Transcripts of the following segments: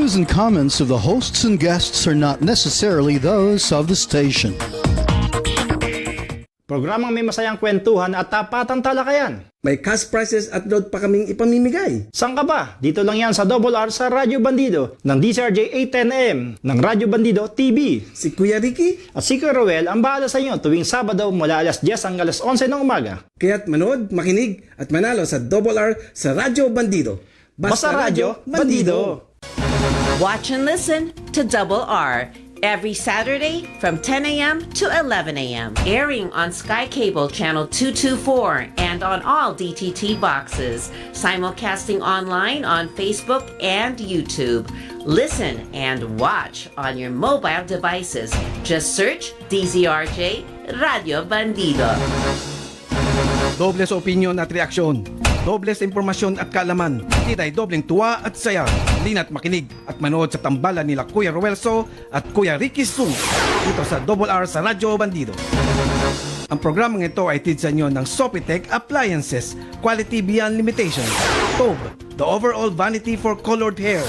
views and comments of the hosts and guests are not necessarily those of the station. Programang may masayang kwentuhan at tapatang talakayan. May cash prizes at load pa kaming ipamimigay. Saan ka ba? Dito lang yan sa Double R sa Radyo Bandido ng DCRJ 810am ng Radyo Bandido TV. Si Kuya Ricky, At si Kuya Roel ang bahala sa inyo tuwing Sabado mula alas 10 hanggang alas 11 ng umaga. kaya't manood, makinig at manalo sa Double R sa Radyo Bandido. Basta Radyo Bandido. Watch and listen to Double R every Saturday from 10 a.m. to 11 a.m. Airing on Sky Cable Channel 224 and on all DTT boxes. Simulcasting online on Facebook and YouTube. Listen and watch on your mobile devices. Just search DZRJ Radio Bandido. Dobles opinion at reaksyon. Dobles impormasyon at kaalaman. Titay dobleng tuwa at saya. Lina't makinig at manood sa tambalan nila Kuya Ruelso at Kuya Ricky Sung dito sa Double R sa Radyo Bandido. Ang programang ito ay tid sa inyo ng Sopitech Appliances, Quality Beyond Limitation, Tob, the overall vanity for colored hair,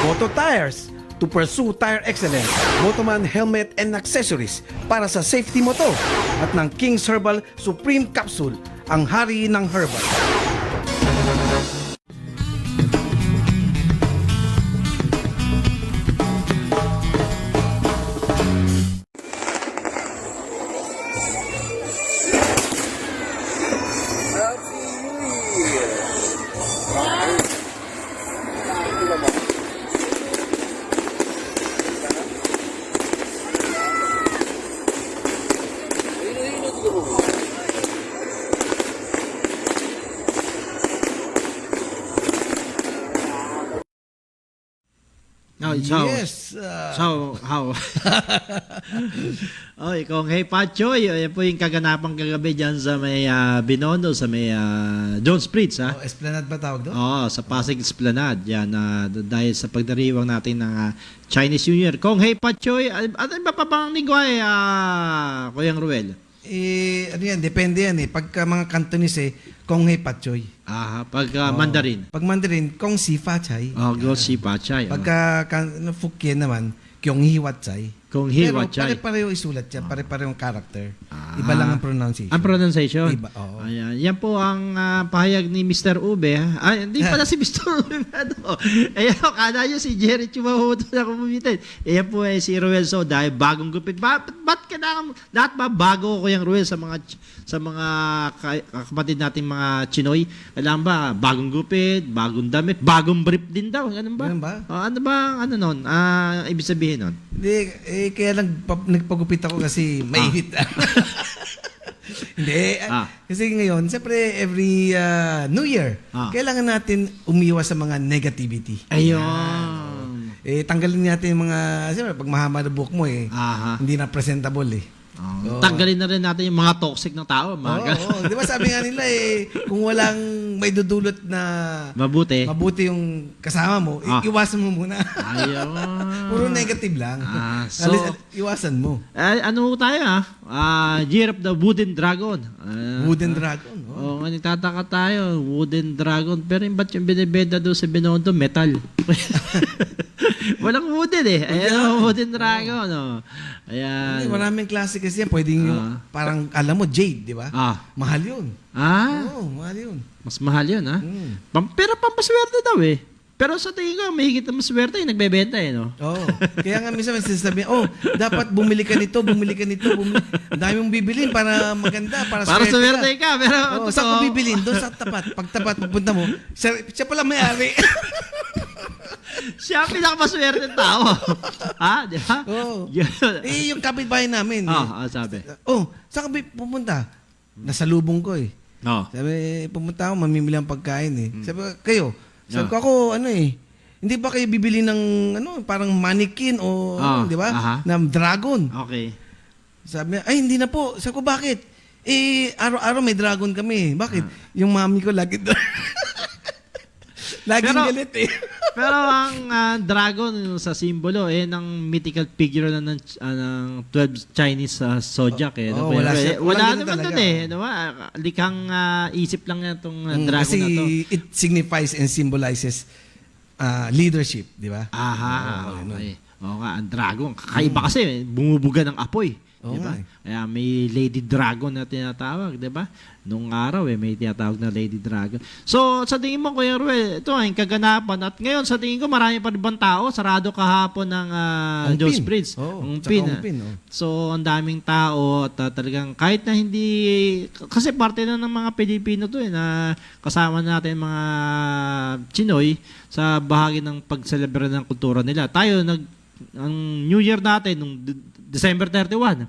Moto Tires, to pursue tire excellence, Motoman helmet and accessories para sa safety mo to, at ng King's Herbal Supreme Capsule, ang hari ng herbal. No, Yes. So, how? Oy, kung Hey Pachoy, yan po yung kaganapang kagabi dyan sa may Binondo, sa may Jones Pritz, ha? Oh, Esplanade ba tawag doon? Oo, sa Pasig Esplanade. Yan, dahil sa pagdiriwang natin ng Chinese New Year. Kung Hey Pachoy, ano ba pa bang lingwahe, Kuyang Ruel? Ano yan, depende yan eh. Pagka mga Cantonese Kong Hei Patchoy. Pag Mandarin. Pag Mandarin, Kong Si Fa Chai. Go si Pachay. Pagka Fukien naman, Kyong Hi Wat Chai. Kung Hi Pero Wat Chai. pare-pareho isulat yan, pare-pareho yung character. Iba lang ang pronunciation. Ang pronunciation? Iba, oo. Ayan. Yan po ang pahayag ni Mr. Ube. Hindi pala si Mr. Ube. Ayan, kada nyo si Jerry Chumahuto na kumumitin. Ayan po si Ruel So, dahil bagong gupit. Ba't kailangan lahat ba bago ko yung Ruel sa mga kapatid nating mga Chinoy? Kailangan ba bagong gupit, bagong damit, bagong brief din daw? Ganun ba? Ganun ba? Ano ba, nun? Ibig sabihin nun? Hindi, kaya nagpagupit ako kasi mainit. Hindi. Kasi ngayon, siyempre, every New Year, kailangan natin umiwas sa mga negativity. Ayun. Tanggalin natin yung mga, siyempre, pag mahaba na buhok mo hindi na presentable eh. Tanggalin na rin natin yung mga toxic na tao. Di ba sabi nga nila kung walang may dudulot na mabuti yung kasama mo, iwasan mo muna. Ayun. Puro negative lang. So, iwasan mo. Ano tayo Year of the Wooden Dragon. Wooden Dragon. Nagtataka tayo, Wooden Dragon. Pero ba't yung binibenta doon sa Binondo? Metal. Walang wooden Ayan, Wooden Dragon. Ayan. Maraming klase kasi yan. Pwedeng parang, alam mo, jade, di ba? Mahal yun. Oo, mahal yun. Mas mahal yun, Pero pampaswerte daw Pero sa tingin ko, may higit na maswerte yung nagbebenta no? Oo. Kaya nga minsan may sinasabi, dapat bumili ka nito. Ang dami mong bibilin para maganda, para swerte ka. Pero, saan ko bibilin? Doon sa tapat. Pag tapat, pupunta mo, siya pala may-ari. Siya ang pinakamaswerte ng tao. Di ba? Oo. Yung kapitbahay namin. Sabi. Saan ka pupunta? Nasa lubong ko Sabi, pumunta ako, mamimili ang pagkain Sabi ko, kayo? Sabi ko ako, hindi ba kayo bibili ng, parang mannequin o, di ba? Na dragon. Okay. Sabi niya, ay, hindi na po. Sabi ko, bakit? Araw-araw may dragon kami. Bakit? Yung mami ko lagi doon. Laging galit Pero ang dragon sa simbolo ng mythical figure ng 12 Chinese zodiac wala naman doon likhang isip lang itong dragon kasi na to. it signifies and symbolizes leadership, di ba? Aha, Oo, okay. Oo nga, ang dragon. Kakaiba kasi, bumubuga ng apoy. Oo Di ba? nga eh. Kaya may Lady Dragon na tinatawag, di ba? Nung araw may tinatawag na Lady Dragon. So, sa tingin mo, Kuya Ruel, ito ang kaganapan. At ngayon, sa tingin ko, marami pa rin bang tao? Sarado kahapon ng Jones Bridge. Oo, Ang tsaka Pin. Ongpin, oh. So, ang daming tao at talagang kahit na hindi, kasi parte na ng mga Pilipino to na kasama natin mga Chinoy sa bahagi ng pag-celebrate ng kultura nila. Tayo, ang New Year natin, nung December 31,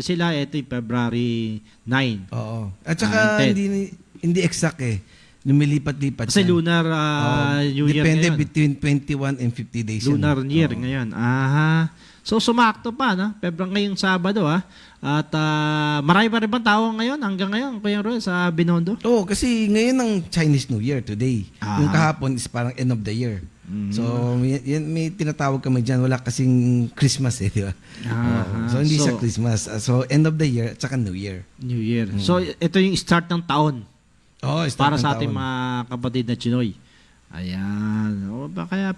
sila, ito yung February 9. Oo. At saka, 10. hindi exact eh. Lumilipat-lipat. Kasi yan. lunar New Year Depende ngayon. between 21 and 50 days. Lunar yan. year Oo. ngayon. Aha. So, sumakto pa, no? Ngayong Sabado, At marami pa rin bang tao ngayon, hanggang ngayon, Kuya Roy, sa Binondo? Oo, kasi ngayon ang Chinese New Year today. Yung kahapon is parang end of the year. So, may tinatawag kami dyan. Wala kasing Christmas di ba? So, hindi siya Christmas. So, end of the year at saka New Year. New Year. So, ito yung start ng taon Oh, para sa ating mga kapatid na Chinoy. Ayan. O, ba kaya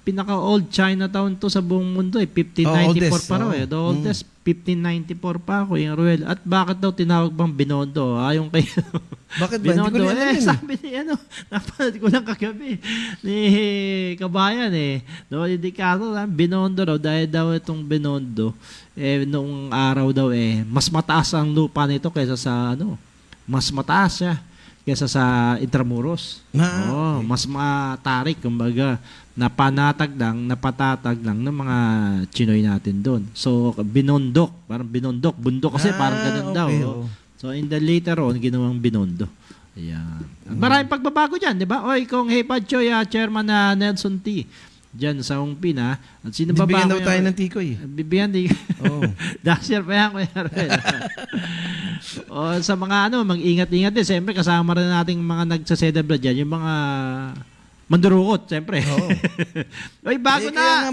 pinaka-old Chinatown to sa buong mundo 1594 oldest, pa raw The oldest, 1594 pa, Kuya Ruel. At bakit daw tinawag bang Binondo? Ayon kay Bakit ba? Hindi ko Binondo, rin alam yun. sabi ni napanood ko lang kagabi ni Kabayan no, indikato Binondo raw, dahil daw itong Binondo noong araw daw mas mataas ang lupa nito kaysa sa mas mataas siya kaysa sa Intramuros. Okay. Mas matarik, kumbaga, napatatag lang ng mga Chinoy natin doon. So, Binondok, parang Binondok, bundok kasi parang ganun daw. okay, So, in the later on, ginawang Binondo. Ayan. Maraming pagbabago dyan, di ba? Oy, kung Hey Padchoy, Chairman na Nelson T. Diyan sa Ongpin, At sino ba Bibigyan daw Kuya tayo Ruel? ng tikoy. Bibigyan di. Oo. Dasher pa yan, Kuya Ruel. Sa mga mag-ingat-ingat din. Siyempre, kasama rin nating mga nagsa-celebrate dyan. Yung mga mandurukot, siyempre. Oo. Oy, bago na.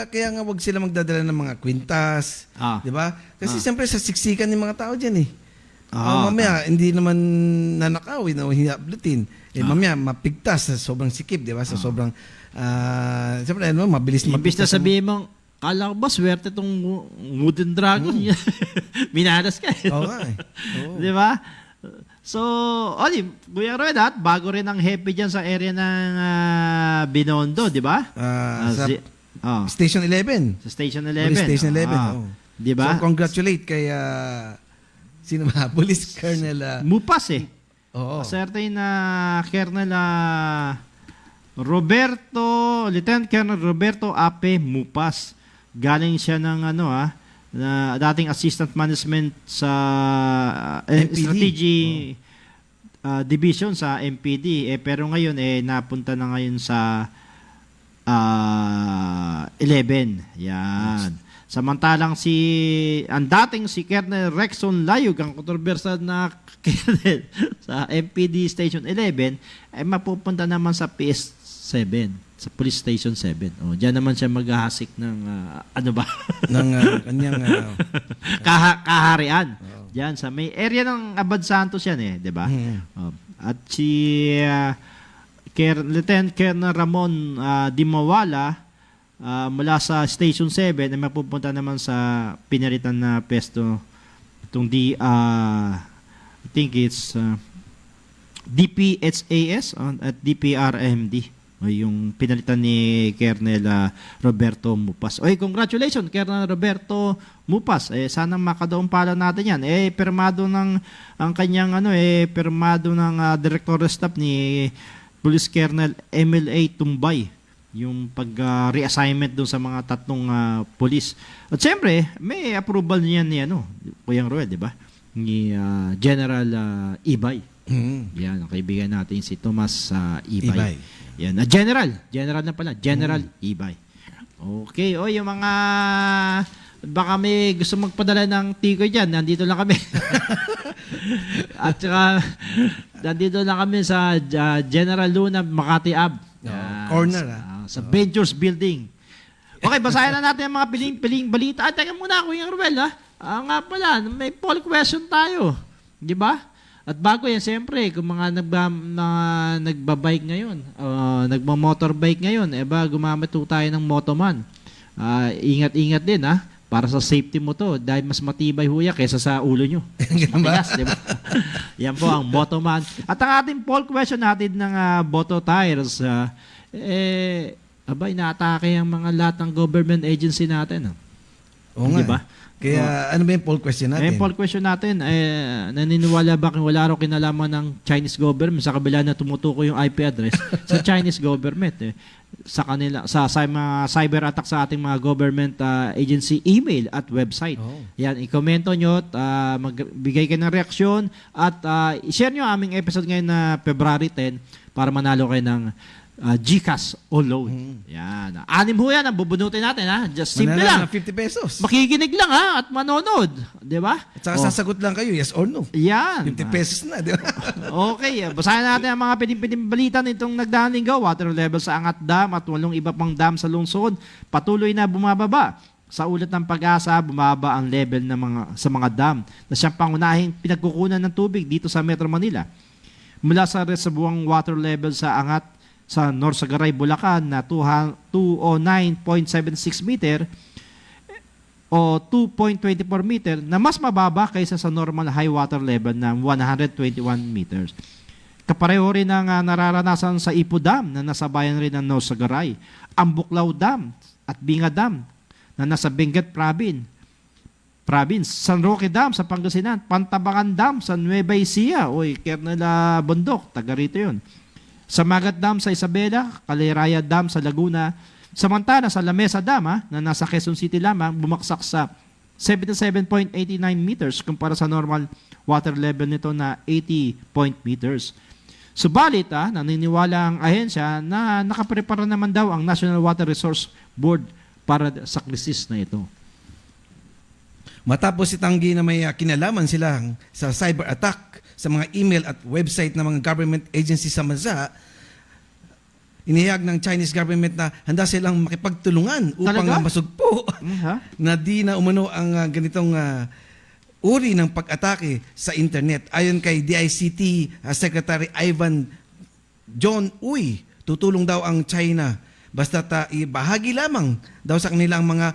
Kaya nga wag sila magdadala ng mga kwintas. Di ba? Kasi siyempre sa siksikan ng mga tao dyan mamaya, hindi naman nanakawin o hinablutin. Mamaya, mapigtas sa sobrang sikip, di ba? Sa sobrang, siyempre, mabilis na Imbis na mapigtas. sabihin mong, kala ko ba, swerte tong wooden dragon. Minadas ka. Oo nga Oo. Di ba? So, Kuya Roy, bago rin ang happy dyan sa area ng Binondo, di ba? Sa Station 11. Sa Station 11. Police Station 11. Oo. Di ba? So, congratulate kay, sino ba? Police Colonel. Mupas Oo. Certain na Colonel Lieutenant Colonel Roberto Ape Mupas. Galing siya ng na dating assistant management sa MPD. strategy division sa MPD pero ngayon napunta na ngayon sa 11. Yan. Samantalang ang dating si Colonel Rexon Layug, ang kontrobersal na Colonel sa MPD Station 11, mapupunta naman sa PS7, sa Police Station 7. Diyan naman siya maghahasik ng ng kanyang kaharian. Diyan sa may area ng Abad Santos yan di ba? At si Lieutenant Colonel Ramon Dimawala mula sa Station 7 ay mapupunta naman sa pinalitan na pesto itong I think it's DPHAS at DPRMD yung pinalitan ni Colonel Roberto Mupas. Congratulations Colonel Roberto Mupas. Sana makadaong pala natin yan. Permado ng ang kanyang permado ng Director of Staff ni Police Colonel MLA Tumbay yung pag-reassignment doon sa mga tatlong police. At siyempre, may approval niyan ni Kuyang Roel, di ba? Ni General Ibay. Yan, ang kaibigan natin si Tomas Ibay. Yan, General na pala, General Ibay. Okay, yung mga baka may gusto magpadala ng tikoy dyan, nandito lang kami. At saka, nandito lang kami sa General Luna, Makati Ave. Corner sa Ventures Building. Okay, basahin na natin ang mga piling balita. Teka muna, Kuya Ruel, nga pala, may poll question tayo. Di ba? At bago yan, siyempre, kung mga nagbabike ngayon, nagmamotorbike ngayon, gumamit po tayo ng Motoman. Ingat-ingat din, para sa safety mo to, dahil mas matibay ho yan kaysa sa ulo nyo. Matigas, di ba? Yan po ang Motoman. At ang ating poll question natin ng Boto Tires, inaatake ang mga lahat ng government agency natin. Oo nga. Di ba? Kaya ano ba yung poll question natin? Yung poll question natin, naniniwala ba kung wala raw kinalaman ng Chinese government sa kabila na tumutukoy yung IP address sa Chinese government sa kanila sa mga cyber attack sa ating mga government agency email at website. Yan, i-komento nyo at magbigay kayo ng reaksyon at i-share nyo aming episode ngayon na February 10 para manalo kayo ng GCash o loan. Yan. 6 ho yan ang bubunutin natin, Just simple lang. Manala ng 50 pesos. Makikinig lang, at manonood. Di ba? At saka sasagot lang kayo, yes or no. Yan. 50 pesos na, di ba? Okay. Basahin natin ang mga piling balita nitong nagdaang linggo. Water level sa Angat Dam at 8 iba pang dam sa lungsod patuloy na bumababa. Sa ulat ng Pag-asa, bumaba ang level sa mga dam na siyang pangunahing pinagkukunan ng tubig dito sa Metro Manila. Mula sa reservoirang water level sa Angat sa Norsagaray, Bulacan na 209.76 meter o 2.24 meter na mas mababa kaysa sa normal high water level na 121 meters. Kapareho rin ang nararanasan sa Ipo Dam na nasa bayan rin ng Norsagaray, ang Buklaw Dam at Binga Dam na nasa Benguet Province, San Roque Dam sa Pangasinan, Pantabangan Dam sa Nueva Ecija, Kernel Bundok, taga rito yun. Sa Magat Dam sa Isabela, Caliraya Dam sa Laguna, samantala sa Lamesa Dam na nasa Quezon City lamang, bumaksak sa 77.89 meters kumpara sa normal water level nito na 80 meters. Subalit, naniniwala ang ahensya na nakaprepara naman daw ang National Water Resource Board para sa krisis na ito. Matapos itanggi na may kinalaman sila sa cyber attack sa mga email at website ng mga government agency sa bansa, inihayag ng Chinese government na handa silang makipagtulungan upang masugpo na di na umano ang ganitong uri ng pag-atake sa internet. Ayon kay DICT Secretary Ivan John Uy, tutulong daw ang China basta't ibahagi lamang daw sa kanilang mga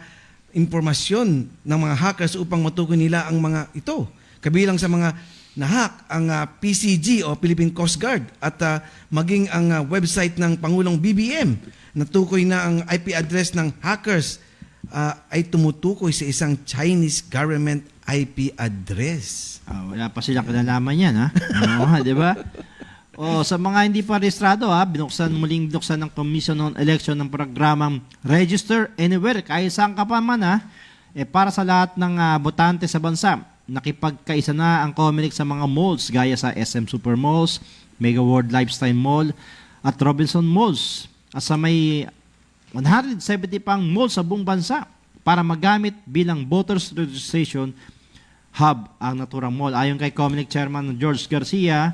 impormasyon ng mga hackers upang matukoy nila ang mga ito. Kabilang sa mga nahack ang PCG o Philippine Coast Guard at maging ang website ng Pangulong BBM. Natukoy na ang IP address ng hackers ay tumutukoy sa isang Chinese government IP address. Wala pa sila kinalaman yan, di ba? Sa mga hindi pa rehistrado, muling binuksan ng Commission on Election ng programang Register Anywhere, kahit saan ka pa man, para sa lahat ng botante sa bansa. Nakipagkaisa na ang COMELEC sa mga malls gaya sa SM Supermalls, Mega World Lifestyle Mall at Robinson Malls. At sa may 170 pang malls sa buong bansa para magamit bilang voters registration hub ang naturang mall. Ayon kay COMELEC Chairman George Garcia,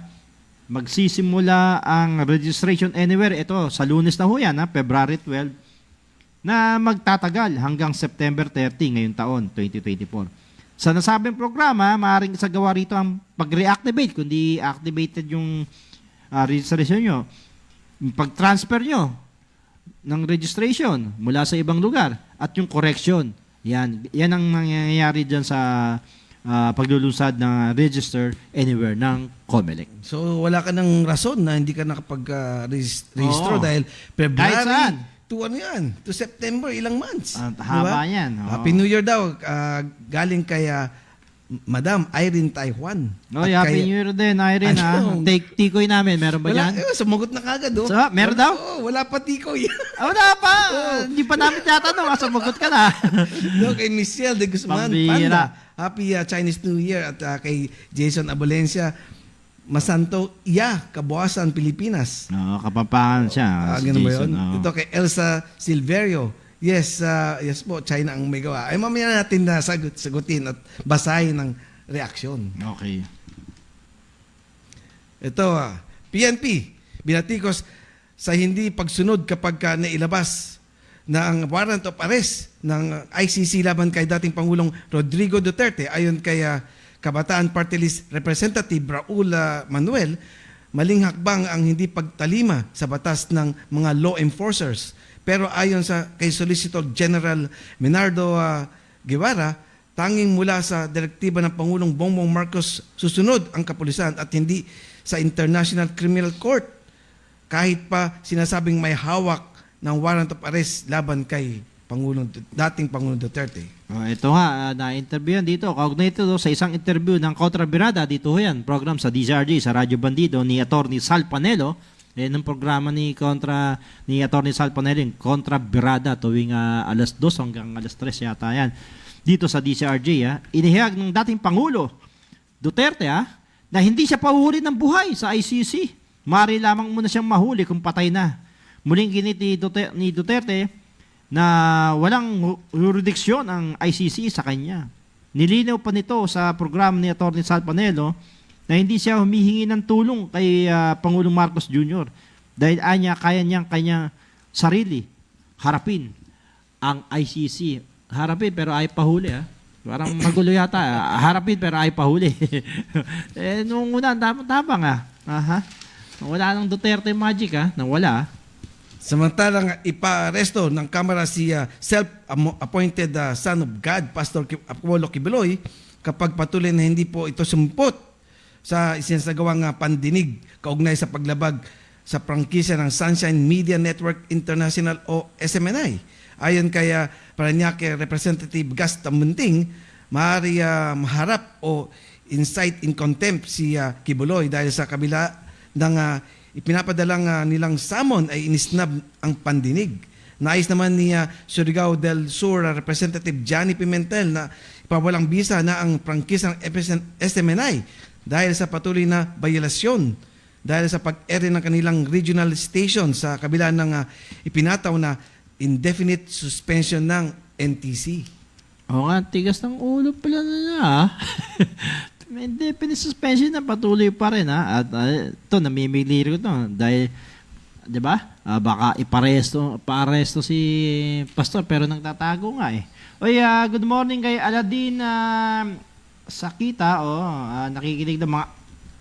magsisimula ang registration anywhere. Ito, sa Lunes na ho yan, February 12, na magtatagal hanggang September 30 ngayong taon, 2024. Sa nasabing programa, maaaring isagawa rito ang pag-reactivate kung di activated yung registration nyo. Pag-transfer nyo ng registration mula sa ibang lugar at yung correction. Yan ang nangyayari dyan sa paglulunsad ng Register Anywhere ng COMELEC. So wala ka ng rason na hindi ka nakapag-rehistro dahil February to September, ilang months. Haba yan. Happy New Year daw. Galing kay Madam Irene Taiwan. Happy New Year din, Irene. Take tikoy namin. Meron ba yan? Sumagot na kagad. Meron daw? Wala pa tikoy. Wala pa. Hindi pa namin tatanong. Sumagot ka na. Kay Michelle de Guzman. Pambira. Happy Chinese New Year. At kay Jason Abolencia, Masanto, Kabuasan, Pilipinas. Kapampangan siya. Ganun ba yun? Ito kay Elsa Silverio. Yes po, China ang may gawa. Ay mamaya natin na sagutin at basahin ng reaksyon. Okay. Ito, PNP, binatikos sa hindi pagsunod kapag nailabas na ang warrant of arrest ng ICC laban kay dating Pangulong Rodrigo Duterte. Ayon kay Kabataan Party List Representative Raul Manuel, maling hakbang ang hindi pagtalima sa batas ng mga law enforcers. Pero ayon sa kay Solicitor General Menardo Guevara, tanging mula sa direktiba ng Pangulong Bongbong Marcos susunod ang kapulisan at hindi sa International Criminal Court. Kahit pa sinasabing may hawak ng warrant of arrest laban kay dating Pangulong Duterte. Ito nga, na-interview yan dito. Kaugnay ito sa isang interview ng Kontrabirada. Dito yan, program sa DZRJ, sa Radyo Bandido, ni Atty. Sal Panelo. Ng programa ni Atty. Sal Panelo, yung Kontrabirada, tuwing alas 2 hanggang alas 3 yata yan. Dito sa DZRJ, inihayag ng dating Pangulo Duterte na hindi siya pahuhuli ng buhay sa ICC. Mari lamang muna siyang mahuli kung patay na. Muling ginit ni Duterte na walang jurisdiksyon ang ICC sa kanya. Nilinaw pa nito sa programa ni Atty. Sal Panelo na hindi siya humihingi ng tulong kay Pangulong Marcos Jr. dahil kaya niyang kanyang sarili harapin ang ICC. Harapin pero ay pahuli. Parang magulo yata. Harapin pero ay pahuli. Nung una, tapang wala nang Duterte magic nang wala. Samantalang ipa-aresto ng Kamara si self-appointed son of God, Pastor Apollo Kibuloy, kapag patuloy na hindi po ito sumpot sa isinasagawang pandinig kaugnay sa paglabag sa prangkisa ng Sunshine Media Network International o SMNI. Ayon kay Parañaque Representative Gus Tamunting, maaari maharap o incite in contempt si Kibuloy dahil sa kabila ng ipinapadalang nilang summon ay inisnab ang pandinig. Nais naman ni Surigao del Sur Representative Johnny Pimentel na ipawalang bisa na ang prangkisang SMNI dahil sa patuloy na bayolasyon dahil sa pag-ere ng kanilang regional station sa kabila ng ipinataw na indefinite suspension ng NTC. Oo nga, tigas ng ulo pala na may indefinite suspension na patuloy pa rin at ito namimili ko ito dahil 'di ba? Baka iparesto si pastor pero nagtatago nga Oy, good morning kay Aladin Sakita nakikinig ng mga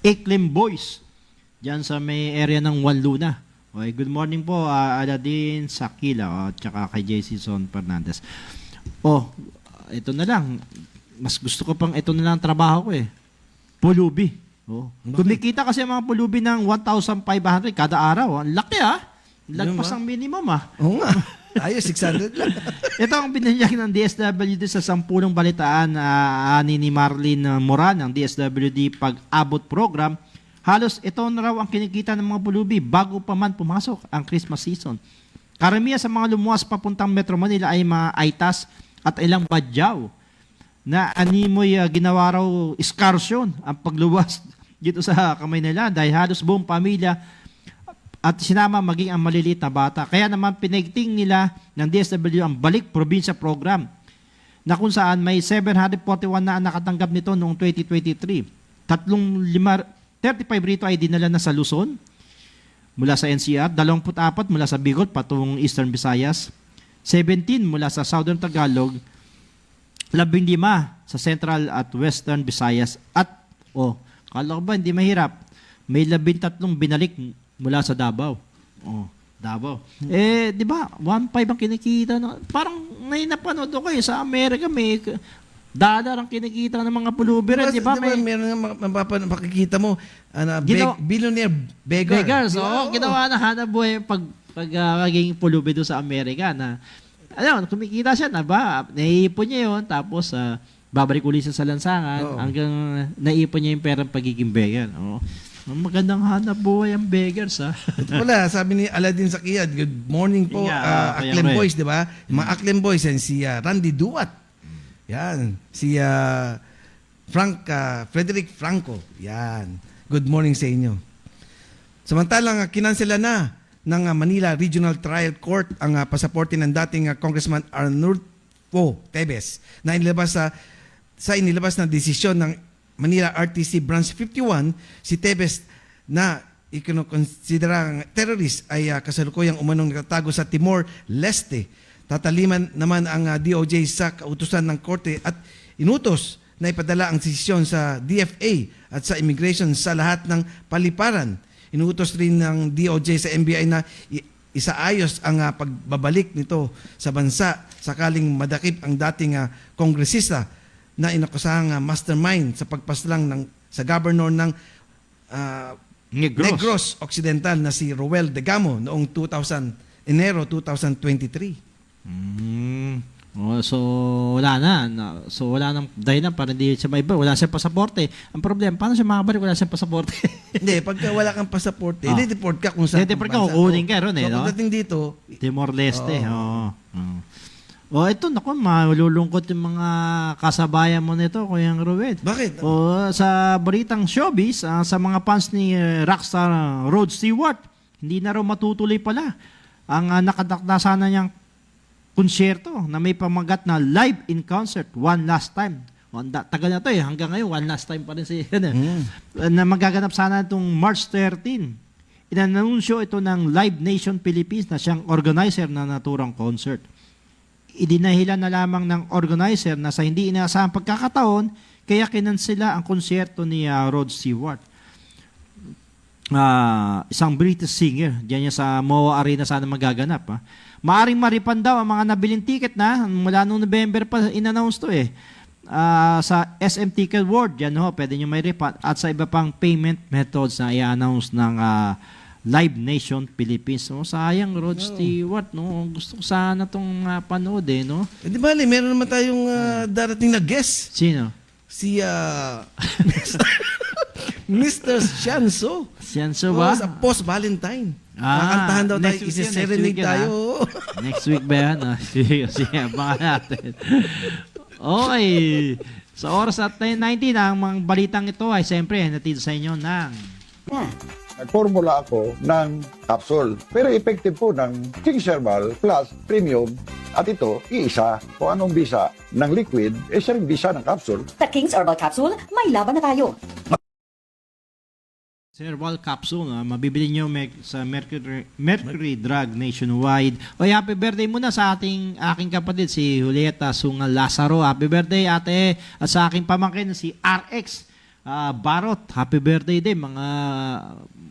Eklim Boys diyan sa may area ng Wanluna. Oy, good morning po Aladin Sakila at saka kay JC Son Fernandez. Ito na lang. Mas gusto ko pang ito na lang ang trabaho ko Pulubi. Kumikita kasi mga pulubi ng 1,500 kada araw. Ang laki Lagpas ang minimum Oo nga. Ayos, 600 lang. Ito ang binanyag ng DSWD sa 10 balitaan ani ni Marlene Moran ng DSWD pag-abot program. Halos ito na raw ang kinikita ng mga pulubi bago pa man pumasok ang Christmas season. Karamihan sa mga lumuwas papuntang Metro Manila ay mga aitas at ilang badyaw na animoy ginawa raw excursion ang pagluwas dito sa kamay nila dahil halos buong pamilya at sinama maging ang maliliit na bata. Kaya naman pinagting nila ng DSWD ang Balik Probinsya Program na kung saan may 741 na nakatanggap nito noong 2023. 35 rito ay dinala na sa Luzon mula sa NCR, 24 mula sa Bicol patungong Eastern Visayas, 17 mula sa Southern Tagalog, 15 sa Central at Western Visayas at kala ko ba hindi mahirap, may 13 binalik mula sa Davao. Davao. Di ba 1.5 ang kinikita parang may napanood ko sa Amerika may $1 ang kinikita ng mga pulubi rin, di ba? Meron nga makikita mo billionaire beggars. Ginawa na hanap buhay pag maging pulubi doon sa Amerika na kumikita siya na ba? Naiipon niya yun, tapos babalik ulit siya sa lansangan hanggang naipon niya yung perang pagiging beggar. Magandang hanap buhay ang beggars, Ito pala, sabi ni Aladin Sakiyad, good morning po, Aklen Boys, di ba? Yung mga Aklen Boys, and si Randy Duat. Yan. Si Frederick Franco. Yan. Good morning sa inyo. Samantalang, kinansela na ng Manila Regional Trial Court ang pasaporte ng dating Congressman Arnulfo Tevez na inilabas sa inilabas na desisyon ng Manila RTC Branch 51. Si Tevez na ikinokonsiderang terrorist ay kasalukuyang umanong nagtatago sa Timor-Leste. Tataliman naman ang DOJ sa kautusan ng korte at inutos na ipadala ang desisyon sa DFA at sa immigration sa lahat ng paliparan. Inuutos rin ng DOJ sa NBI na isaayos ang pagbabalik nito sa bansa sakaling madakip ang dating kongresista na inakusahang mastermind sa pagpaslang sa governor ng Negros Occidental na si Roel Degamo noong Enero 2023. So wala na. So wala nang dahilan para hindi siya maiba. Wala siyang pasaporte. Ang problema, paano siya makabalik? Wala siyang pasaporte. Hindi, pagka wala kang pasaporte, i-deport ka kung saan. I-deport ka, kukunin ka ron So, no? pagdating dito, Timor-Leste. Oo. Ito, naku, malulungkot yung mga kasabayan mo nito, Kuya Ruel. bakit? Sa balitang showbiz, sa mga fans ni rockstar Rod Stewart, hindi na raw matutuloy pala ang nakatakda sana niyang konsyerto na may pamagat na live in concert one last time. Tagal na to hanggang ngayon one last time pa rin siya na magaganap sana itong March 13. Inanunsyo ito ng Live Nation Philippines na siyang organizer na naturang concert. Idinahilan na lamang ng organizer na sa hindi inaasahang pagkakataon kaya kinansela ang konsyerto ni Rod Stewart. Isang British singer diyan sa MOA Arena sana magaganap. Maaring maripan daw ang mga nabiling ticket na mula noong November pa in-announce to sa SM Ticket World yan pwede nyo may refund at sa iba pang payment methods na i-announce ng Live Nation Philippines. So, sayang Rod Stewart gusto ko sana itong panood no? Di ba, meron naman tayong darating na guest. Sino? Si Mr. Shanso. Shanso ba? Sa post-Valentine. Kakantahan daw tayo, isi-serenade tayo. Next week ba yan? Sige, abangan natin. Okay. Sa oras at 10:19, ang mga balitang ito ay siyempre natid sa inyo ng... Nagformula ako ng capsule. Pero effective po ng King's Herbal Plus Premium. At ito, iisa. Kung anong bisa ng liquid, siya rin bisa ng capsule. Sa King's Herbal Capsule, may laban na tayo. Herbal Capsule, mabibili nyo sa Mercury Drug Nationwide. Happy birthday muna sa aking kapatid, si Julieta Sungal Lazaro. Happy birthday, ate. At sa aking pamangkin, si RX Barot. Happy birthday din. Mga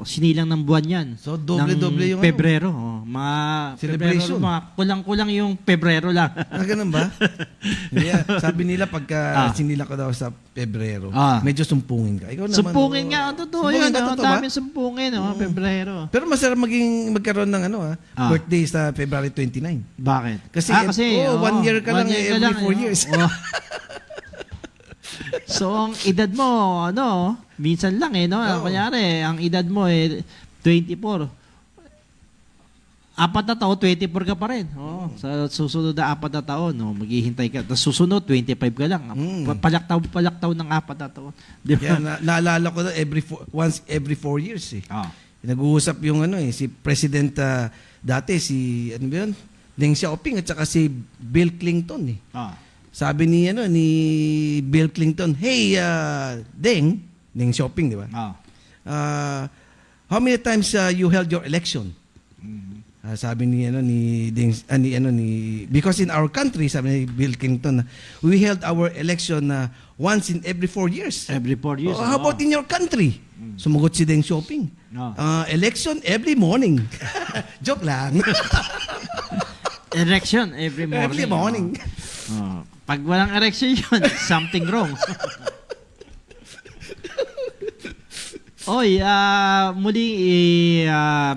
sinilang ng buwan yan. So, doble-doble yung Pebrero. Mga celebration. Pebrero, mga kulang-kulang yung Pebrero lang. Ganun ba? Yeah. Sabi nila pagka sinila ko daw sa Pebrero, medyo sumpungin ka. Ikaw naman, sumpungin nga. Totoo yun. Totoo ba? Dami sumpungin. Pebrero. Pero masarap magkaroon ng birthday sa February 29. Bakit? Kasi 1 year ka lang every 4 years. So, ang edad mo, minsan lang Kunyari, ang edad mo 24. 4 na taon, 24 ka pa rin. Sa susunod na 4 na taon, maghihintay ka. Tapos susunod, 25 ka lang. Palaktaw ng 4 na taon. Di ba? Kaya naalala ko na once every 4 years Nag-uusap yung si President dati, si Deng Xiaoping at saka si Bill Clinton Sabi ni Bill Clinton, "Hey, Deng Xiaoping, di ba? How many times you held your election?" Sabi ni because in our country, sabi ni Bill Clinton, we held our election once in every 4 years. Every 4 years. How about in your country? Sumagot si Deng Xiaoping. Election every morning. Joke lang. Erection every morning. Every morning. Pag walang erection yun, something wrong. Muli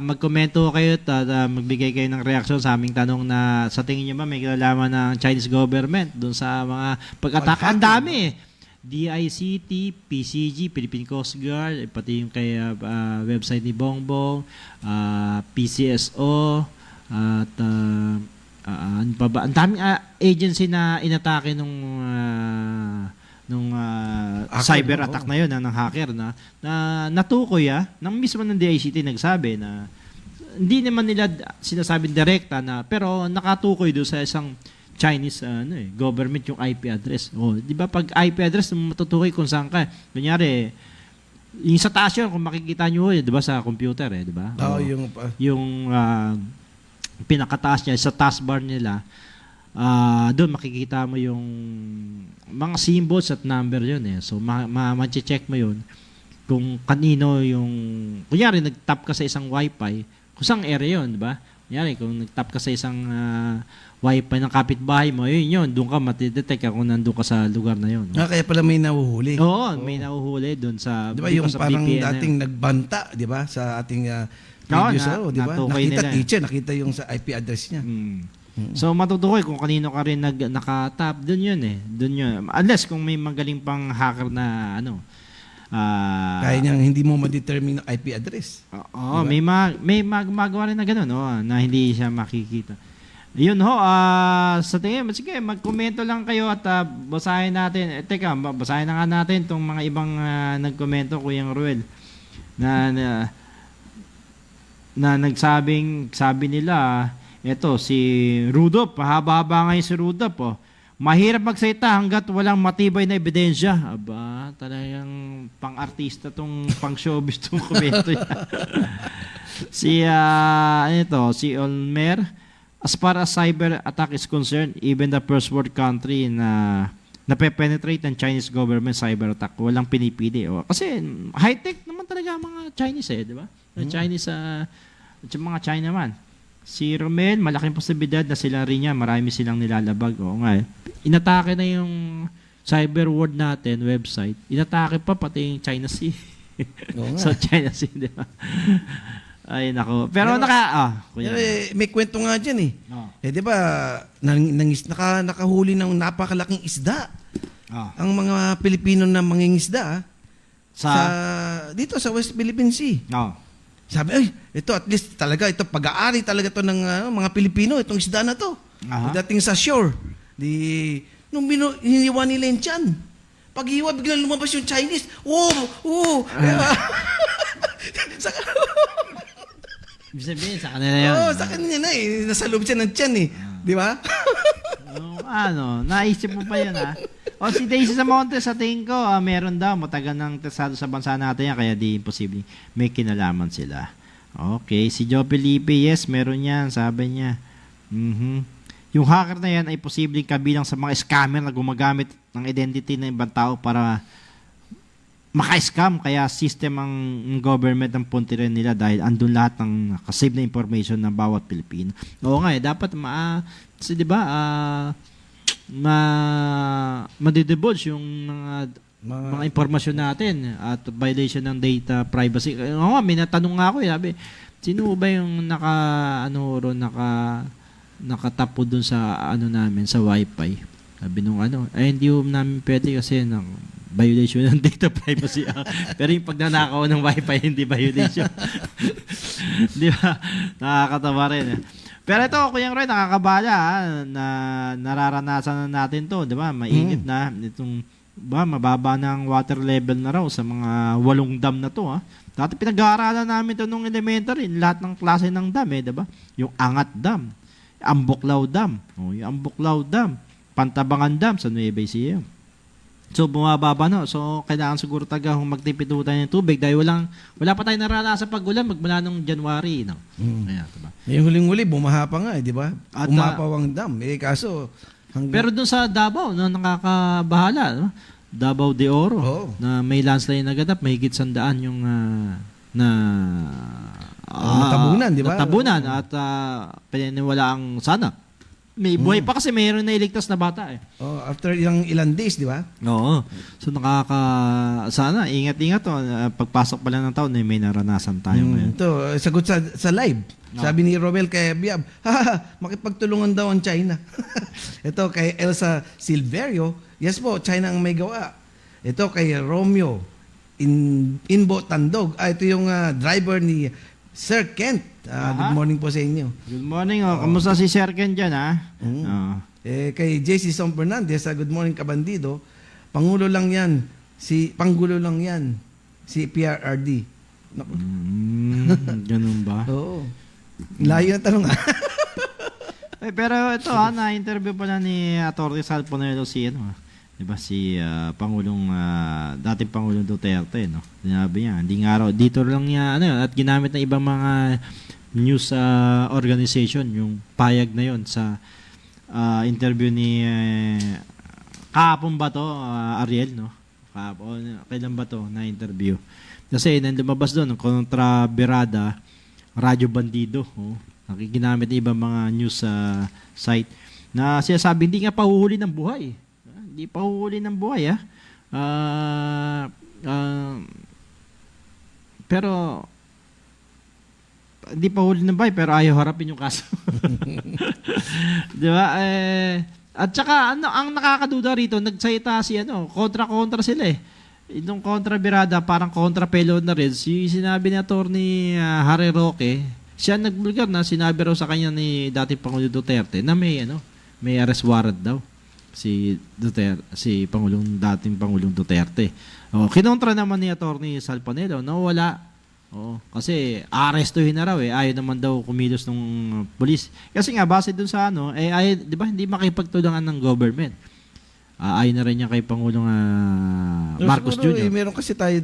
magkomento kayo at magbigay kayo ng reaksyon sa aming tanong na sa tingin nyo ba may kinalaman ng Chinese government doon sa mga pag-atake. Ang dami DICT, PCG, Philippine Coast Guard, pati yung kay website ni Bongbong, PCSO, at ano pa ba? Ang daming agency na inatake nung cyber attack na yun ng hacker na natukoy ng mismo ng DICT nagsabi na hindi naman nila sinasabing direkta pero nakatukoy doon sa isang Chinese government yung IP address. Di ba pag IP address matutukoy kung saan ka. Kunyari yung sa taas yun, kung makikita nyo di ba sa computer di ba? Yung pinakataas niya sa taskbar nila doon makikita mo yung mga symbols at number yun eh. So, ma-check mo yun kung kanino yung, kunyari, nag-tap ka sa isang wifi, kung saan area yun, di ba? Kunyari, kung nag-tap ka sa isang wifi ng kapitbahay mo, yun, doon ka matidetect kung nandun ka sa lugar na yun. Kaya pala may nahuhuli. Oo, may nahuhuli doon sa, Di ba doon yung ka sa parang VPN na dating yun. nagbanta, di ba, sa ating previous, di ba? natukay Nakita nila. teacher, nakita yung sa IP address niya. So matutukoy kung kanino ka rin nakatap, doon yun eh. Doon yun. Unless kung may magaling pang hacker na Kaya niyang hindi mo ma-determine ang IP address. Oo, may magawa rin na gano'n, na hindi siya makikita. Yun ho, sa tingin, sige, magkomento lang kayo at basahin natin. Teka, basahin na nga natin itong mga ibang nagkomento, Kuyang Ruel, na nagsabing, sabi nila, eto, si Rudolph, mahaba-haba ngayon si Rudolph, oh. Mahirap magsalita hanggat walang matibay na ebidensya. Aba, talagang pang-artista tong pang-showbiz tong komento niya. Si Olmer, as far as cyber attack is concerned, even the first world country na nape-penetrate ng Chinese government cyber attack, walang pinipili. Kasi high-tech naman talaga mga Chinese di ba? Chinese, mga China man. Si Romel, malaking posibilidad na sila rin niya, marami silang nilalabag. Oo nga Inatake na yung cyber world natin, website. Inatake pa pati yung China Sea. So, China Sea, di ba? Ay, nako. Pero may kwento nga dyan di ba, nakahuli ng napakalaking isda. Ang mga Pilipino na mangingisda dito sa West Philippine Sea. Sabi, ito at least talaga, ito pag-aari talaga to ng mga Pilipino, itong isda na to. Dating sa shore, nung hiniwa nila yung tiyan. Pag-iwa, biglang lumabas yung Chinese. Ibig sabihin, sa kanila yan. Sa kanila na nasa loob siya ng tiyan Di ba? Naisip mo pa yun si Daisy Zamonte, sa tingin ko, meron daw, matagal ng tesado sa bansa natin yan, kaya di imposible. May kinalaman sila. Okay, si Joe Felipe, yes, meron yan, sabi niya. Yung hacker na yan ay posibleng kabilang sa mga scammer na gumagamit ng identity ng ibang tao para maka-scam, kaya system ang government ang punti rin nila dahil andun lahat ng nakasave na information ng bawat Pilipino. Oo nga dapat kasi di ba, madidivulge yung mga impormasyon natin at violation ng data privacy. May natanong nga ako sabi, sino ba yung nakatapo dun sa namin, sa wifi? Sabi nung hindi namin pwede kasi violation ng data privacy. Pero yung pagnanakaw ng wifi, hindi violation. Di ba? Nakakatawa rin. Pero ito, Kuyang Roy, nakakabala na nararanasan na natin to, di ba? Mainit na. Itong, mababa ng water level na raw sa mga 8 dam na to. Dati pinag-aaralan namin ito nung elementary, lahat ng klase ng dam, di ba? Yung Angat Dam, Ambuklaw Dam, yung Ambuklaw Dam, Pantabangan Dam sa Nueva Ecija. So, bumababa So, kailangan siguro magtipidutan ng tubig dahil wala pa tayong naranasan pag-ulan magmula nung January. Ayan, diba? Yung huling-huli, bumaha pa nga, di ba? At, Umapawang dam. Kaso, pero dun sa Davao, nakakabahala, Davao de Oro, na may landslide na ganap, mahigit 100 yung natabunan, di ba? Natabunan at pinaniwalaang sana. May buhay pa kasi mayroon na iligtas na bata after ilang days, di ba? Oo. So sana ingat-ingat pagpasok pa lang ng taon may naranasan tayo ngayon. Ito, sagot sa live. Sabi ni Roel kay Biab, makipagtulungan daw ang China. Ito kay Elsa Silverio, yes po, China ang may gawa. Ito kay Romeo Inbo Tandog. Ito yung driver ni Sir Kent. Good morning po sa inyo. Good morning. Kamusta si Sir Ken dyan, Kay JC Son Fernandez, good morning kabandido. Pangulo lang yan. Panggulo lang yan. Si PRRD. Ganun ba? Oo. Layo na tanong pero ito na-interview pala ni Atty. Sal Ponelo diba si dating Pangulong Duterte, Sinabi niya, hindi nga raw, dito lang niya, at ginamit ng ibang mga news organization, yung payag na yon sa interview ni kahapon ba to, Ariel, no? Kahapon, kailan ba to na interview? Kasi nang lumabas doon, kontra Berada, Radyo Bandido. Oh. Nakikinamit ng ibang mga news site na siya sabi hindi nga pahuhuli ng buhay. Hindi pahuhuli ng buhay, pero hindi pa huli ng buhay pero ayaw harapin yung kaso. Di ba? At saka ang nakakaduda rito, nagsalita si kontra sila eh. Itong kontra Berada, parang kontra Pelo na rin. Sinabi ni Atty. Harry Roque, siya nagbulgar na sinabi raw sa kanya ni dating Pangulo Duterte na may arrest warrant daw si dating Pangulong Duterte. Kinontra naman ni Atty. Salpanelo na wala. Kasi arestuhin na raw ayaw naman daw kumilos ng pulis. Kasi nga base dun sa ayaw, 'di ba, hindi makipagtulungan ng government. Ayaw na rin niya kay Pangulong Marcos siguro, Jr. Meron kasi tayo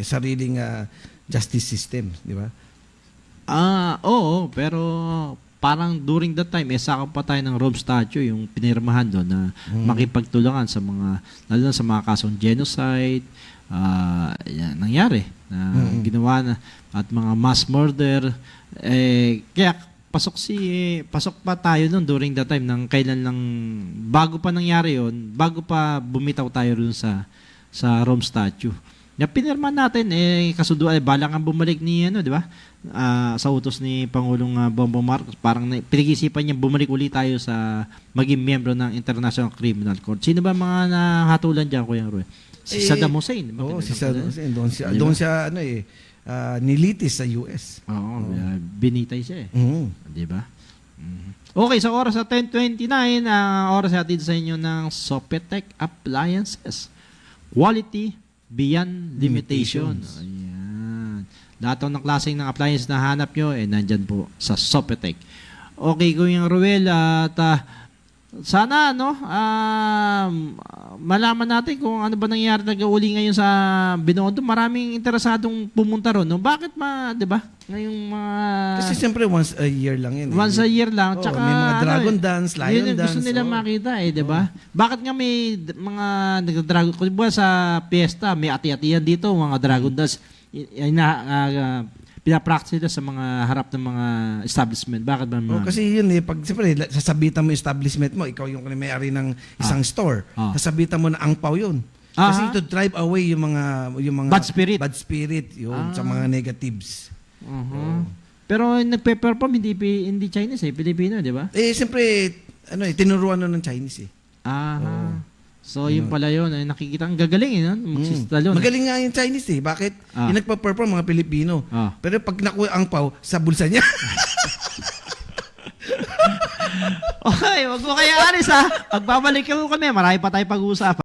sariling justice system, di ba? Oo, pero parang during that time, sakop pa tayo ng Rome Statute, yung pinirmahan doon na makipagtulungan sa mga, lalo na sa mga kasong genocide, nangyari na ginawa na, at mga mass murder. Kaya pasok pa tayo noon during that time ng kailan lang, bago pa nangyari yon, bago pa bumitaw tayo rin sa Rome Statute. Na pinirma natin kasunduan bala nga bumalik ni di ba? Sa utos ni Pangulong Bongbong Marcos, parang pinag-isipan niya bumalik ulit tayo sa maging miyembro ng International Criminal Court. Sino ba mga nahatulan diyan, Kuya Roy? Si Saddam Hussein. Si Saddam Hussein. Doon siya nilitis sa US. Binitay siya di ba? Okay, sa oras sa 10:29, oras natin sa inyo ng Sopetec Appliances. Quality beyond limitation. Ayan. Lahat ng klaseng ng appliance na hanap nyo, nandyan po sa Sopetec. Okay, Kuya Ruel, at sana, malaman natin kung ano ba nangyari nag-uli ngayon sa Binondo. Maraming interesadong pumunta ron. Bakit di ba? Ngayong mga... Kasi siyempre once a year lang yan. Once a year lang. Tsaka, may mga dragon dance, lion yun yung dance. gusto nila makita di ba? Bakit nga may mga nag-dragon, kung sa piyesta, may ati-atiyan dito, mga dragon dance, pinapractice nila sa mga harap ng mga establishment. Bakit ba? Kasi yun pag siyempre sasabitan mo yung establishment mo, ikaw yung may-ari ng isang store. Sasabitan mo na angpaw yun. Kasi to drive away yung mga bad spirit yun sa mga negatives. Pero nagpe-perform hindi Chinese Pilipino, di ba? Siyempre tinuruan ng Chinese So, yun pala yun. Nakikita, ang gagaling magsistalon. Magaling nga yung Chinese Bakit? Yung nagpa-perform mga Pilipino. Pero pag nakuha ang pao, sa bulsa niya. Okay, wag mo kayo alis Pagbabalik ko kami, marami pa tayo pag-uusapan.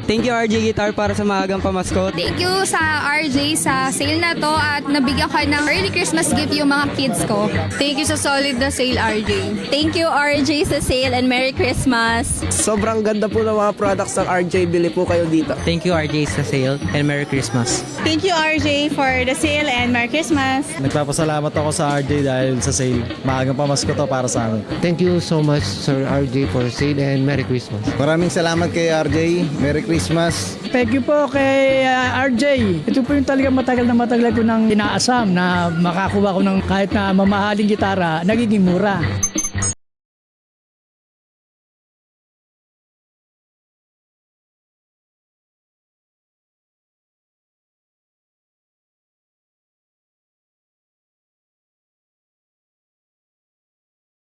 Thank you RJ Guitar para sa maagang pamasko. Thank you sa RJ sa sale na to at nabigyan ka ng early Christmas gift yung mga kids ko. Thank you sa solid na sale RJ. Thank you RJ sa sale and Merry Christmas. Sobrang ganda po ng mga products ng RJ. Bili po kayo dito. Thank you RJ sa sale and Merry Christmas. Thank you RJ for the sale and Merry Christmas. Nagpapasalamat ako sa RJ dahil sa sale. Maagang pamasko to para sa amin. Thank you so much Sir RJ for sale and Merry Christmas. Maraming salamat kay RJ. Merry Christmas. Thank you po kay RJ. Ito po yung talagang matagal ko nang inaasam na makakuha ko ng kahit na mamahaling gitara, nagiging mura.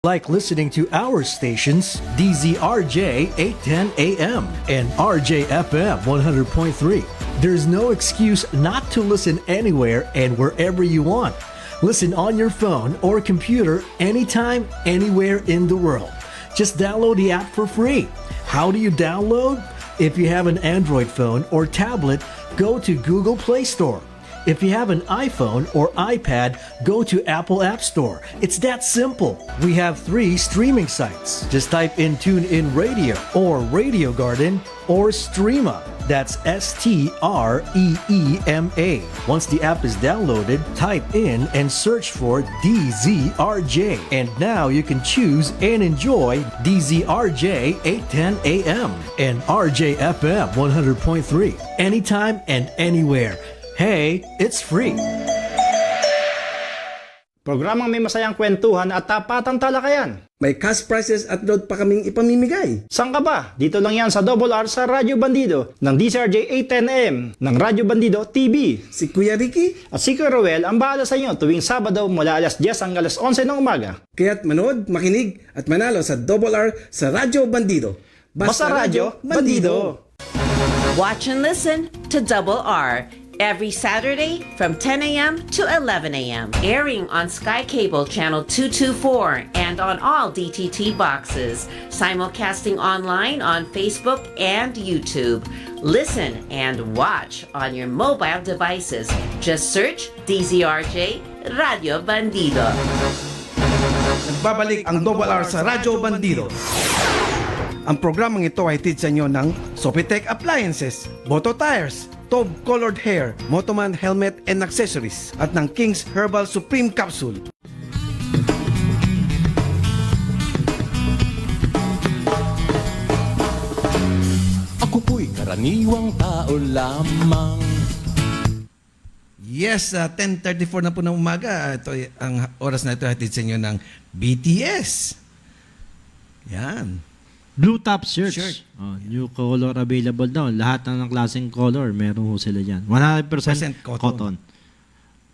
Like listening to our stations, DZRJ 810 AM and RJFM 100.3. There's no excuse not to listen anywhere and wherever you want. Listen on your phone or computer anytime, anywhere in the world. Just download the app for free. How do you download? If you have an Android phone or tablet, go to Google Play Store. If you have an iPhone or iPad, go to Apple App Store. It's that simple. We have 3 streaming sites. Just type in TuneIn Radio or Radio Garden or Streema. That's STREEMA. Once the app is downloaded, type in and search for DZRJ. And now you can choose and enjoy DZRJ 810 AM and RJFM 100.3 anytime and anywhere. Hey, it's free. Programang may masayang kwentuhan at tapatang talakayan. May cash prizes at load pa kaming ipamimigay. Saan ka ba? Dito lang yan sa Double R sa Radyo Bandido ng DCRJ 810M ng Radyo Bandido TV. Si Kuya Ricky at si Kuya Roel ang bahala sa inyo tuwing Sabado mula alas 10 hanggang alas 11 ng umaga. Kaya't manood, makinig at manalo sa Double R sa Radyo Bandido. Basta Radyo Bandido. Watch and listen to Double R every Saturday from 10 a.m. to 11 a.m. Airing on Sky Cable Channel 224 and on all DTT boxes. Simulcasting online on Facebook and YouTube. Listen and watch on your mobile devices. Just search DZRJ Radio Bandido. Nagbabalik ang Double R sa Radyo Bandido. Ang programang ito ay hatid sa inyo ng Sopitech Appliances, Boto Tires, Tob Colored Hair, Motoman Helmet and Accessories at ng King's Herbal Supreme Capsule. Ako po'y karaniwang tao lamang. Yes, 10:34 na po ng umaga. Ito ang oras na ito hatid sa inyo ng BTS. Yan. Blue top shirt. Oh, new color available daw. Lahat ng klaseng color, meron ho sila dyan. 100% cotton.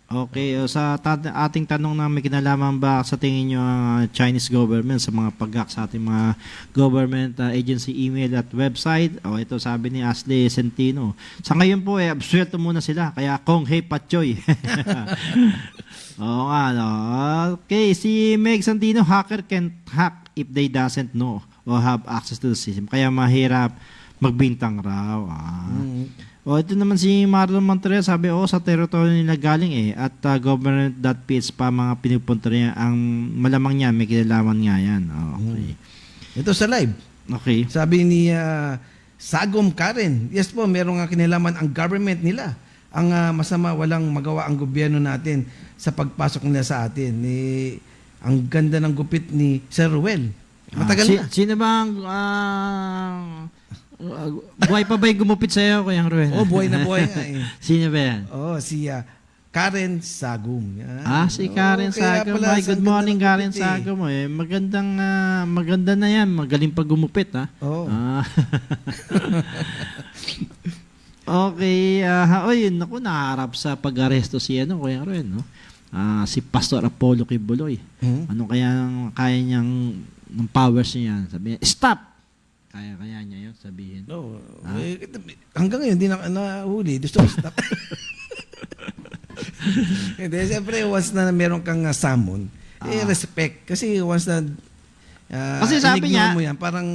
Okay, sa ating tanong na may kinalaman ba sa tingin nyo ang Chinese government sa mga pag-hack sa ating mga government agency email at website? Ito sabi ni Ashley Centino. Sa ngayon po, absuelto muna sila. Kaya Kong Hei Patchoy. Oo nga, no? Okay, si Meg Santino, hacker can hack if they doesn't know or have access to the system. Kaya mahirap magbintang raw. Ito naman si Marlon Montreal, sabi, sa teritoryo nila galing at government.ph pa mga pinupunta niya. Ang malamang niya, may kinalaman nga yan. Okay. Ito sa live. Okay. Sabi ni Sagom Karen, yes po, meron nga kinalaman ang government nila. Ang masama, walang magawa ang gobyerno natin sa pagpasok nila sa atin. Ang ganda ng gupit ni Sir Ruel. Matagal na. Sino ba ang buhay pa ba yung gumupit sa'yo, Kuya Ruel? Buhay na buhay nga eh. Sino ba yan? Si Karen Sagum. Yan. Si Karen Sagum. Hi, good morning, Karen Sagum. Maganda na yan. Magaling pag gumupit, ha? Okay. Naku, naharap sa pag-aresto si Kuya Ruel, no? Si Pastor Apollo Kibuloy. Ano kaya niyang ng powers niya? Sabi niya, stop! Kaya niya yun sabihin. No. Hanggang ngayon, hindi na nahuli. Gusto ko stop. Hindi, siyempre, once na meron kang summon, respect. Kasi once na kasi sabi niya, mo yan, parang,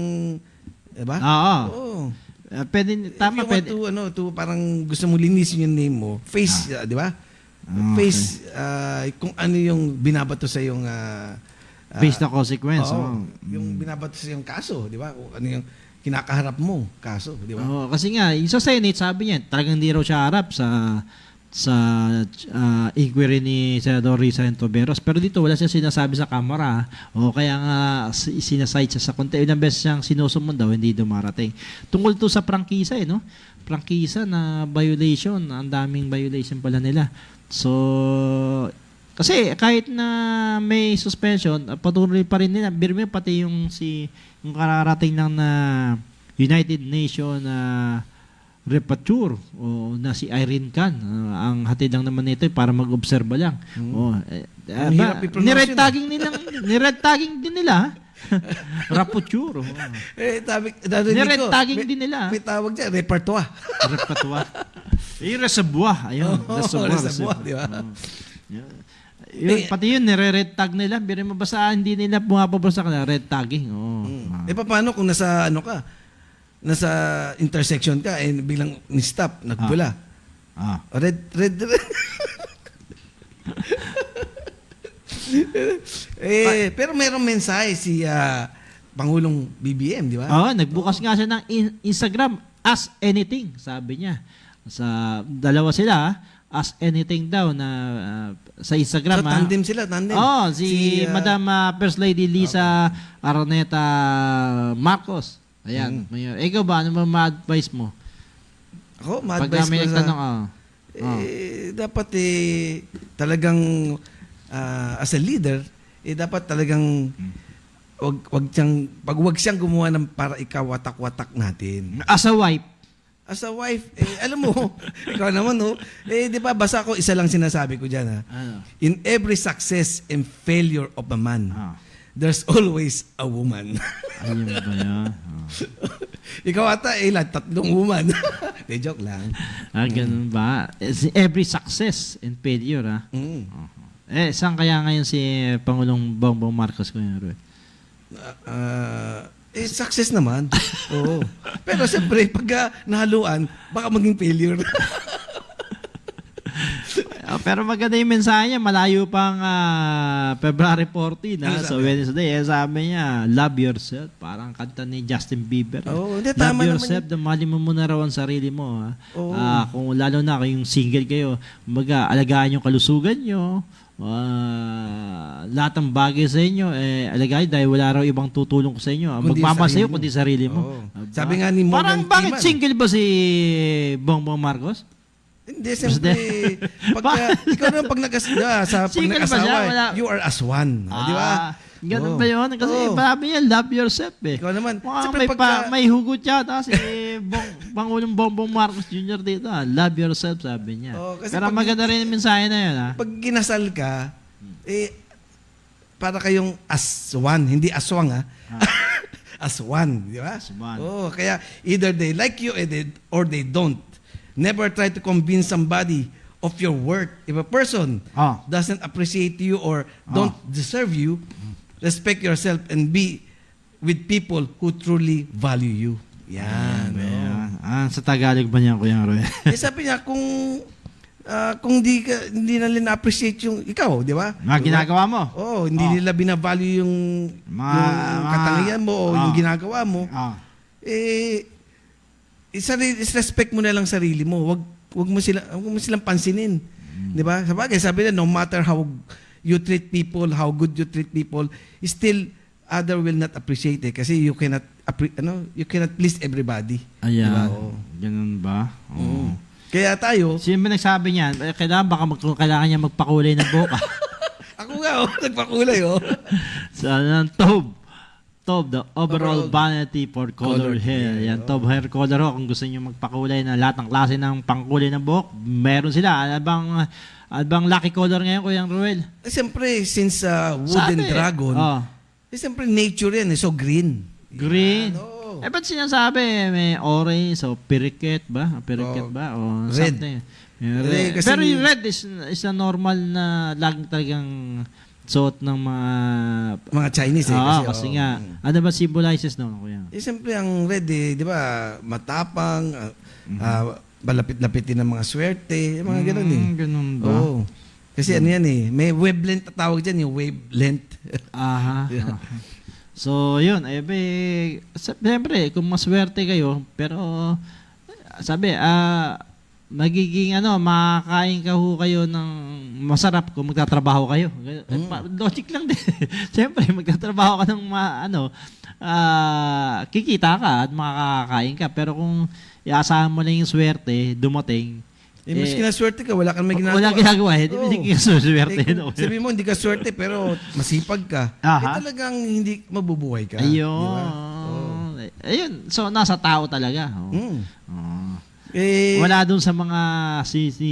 diba? Oo. Pwede, tama, pwede. Parang gusto mo linisin yung name mo, face, di ba? Face, kung ano yung binabato sa yung face the consequence. Yung binabato sa yung kaso, di ba? Ano yung kinakaharap mo kaso, di ba? Kasi nga, sa Senate, sabi niya, talagang hindi raw siya harap sa inquiry ni Senador Risa Entoberos. Pero dito, wala siya sinasabi sa kamera. Kaya nga, sinasite siya sa konti. Ilang beses siyang sinusumun daw, hindi dumarating. Tungkol to sa prangkisa, no? Prangkisa na violation. Ang daming violation pala nila. So, kasi kahit na may suspension, patuloy pa rin nila. Birme pati yung kararating ng United Nations Rapporteur na si Irene Khan. Ang hatid lang naman nito para mag-obserba lang. Ni-red tagging din nila. Rapporteur. Ni-red tagging din nila. May tawag dyan, repertoire. Yung reservoir. Ayun. Reservoir, di ba? Pati yun, nire-red tag nila. Biro mo basta hindi nila pumapabasa ka na red tagging. Paano kung nasa intersection ka biglang ni-stop, nagbula. Red. Pero merong mensahe si Pangulong BBM, di ba? Oo, nagbukas nga siya ng Instagram, Ask Anything, sabi niya. Sa dalawa sila, Ask Anything daw na sa Instagram. So, tandem sila, tandem. Oh, si Madam First Lady Lisa Araneta Marcos. Ayan. Ikaw ba, ano ba ma-advise mo? Ako, Pag ma-advise may ko nagtanong, dapat talagang as a leader, dapat talagang wag siyang gumawa ng para ikawatak-watak natin. As a wife, alam mo, ikaw naman, di ba, basta ako isa lang sinasabi ko dyan, in every success and failure of a man, there's always a woman. ayun ba yan? Ikaw ata, tatlong woman. De, joke lang. Ganun ba? Every success and failure, saan kaya ngayon si Pangulong Bongbong Marcos ko yun, Roy? Success naman. Oo. Pero siyempre, pag nahaluan, baka maging failure. Pero maganda yung mensahe niya, malayo pang February 14 so Wednesday. Sabi niya, love yourself. Parang kanta ni Justin Bieber. Love yourself, mahalin mo muna raw ang sarili mo. Kung lalo na kung single kayo, alagaan yung kalusugan nyo. Lahat ng bagay sa inyo alagay dahil wala raw ibang tutulong ko sa inyo. Magmamasayo kundi sarili mo. Sabi nga ni Morgan Parang bakit single ba si Bongbong Marcos? Hindi, siyempre, ikaw naman pag nag-asawa, you are as one. Di ba? Ganun ba yun? Kasi sabi niya, love yourself eh. Ikaw naman. May hugot yata si Pangulong Bongbong Marcos Jr. dito. Love yourself, sabi niya. Pero maganda rin yung mensahe na yun. Pag ginasal ka, para kayong as one, hindi aswang as one, di ba? Kaya either they like you or they don't. Never try to convince somebody of your worth. If a person doesn't appreciate you or don't deserve you, respect yourself and be with people who truly value you. Yan. Sa Tagalog ba niya, Kuya Roy? Sabi niya, kung hindi na nila appreciate yung ikaw, di ba? Ginagawa mo? Hindi nila binavalue yung katangian mo o yung ginagawa mo. Respect mo na lang sarili mo. Wag mo silang pansinin. 'Di ba? Sabagay, sabi na no matter how you treat people, how good you treat people, still other will not appreciate it kasi you cannot please everybody. Ayan. Diba? Ganun ba? Kaya tayo, sino ba nagsabi niyan? Kailangan niya magpakulay ng buhok. Ako nga, nagpakulay, Tob, the overall vanity for color hair. Yan, Tob hair color kung gusto niyo magpakulay na lahat ng klase ng pangkulay ng buhok, meron sila. Ano bang lucky color ngayon, Kuya Ruel? Siyempre, since wooden dragon, siyempre nature yan, so green. Green? Ba't sinasabi? May orange, so pirikit ba? O red. Something. Red. Pero yung red is a normal na laging talagang suot ng mga Chinese kasi nga ano ba symbolizes no Kuya? Siyempre ang red di ba matapang, malapit-lapitin ng mga swerte, mga ganoon Ganun ba? Kasi ano yan may wavelength tawag diyan, yung wavelength. So yun, siyempre kung maswerte kayo pero sabi magiging makakain kayo ng masarap kung magtatrabaho kayo. Logic lang din. Siyempre, magtatrabaho ka ng kikita ka at makakakain ka. Pero kung iaasahan mo lang yung swerte, dumating. Maski na swerte ka, wala kang may ginagawa. Wala ginagawa. Hindi ka swerte. Sabi mo, hindi ka swerte, pero masipag ka. Talagang hindi mabubuhay ka. Ayun. Ayun. So, nasa tao talaga. Wala dun sa mga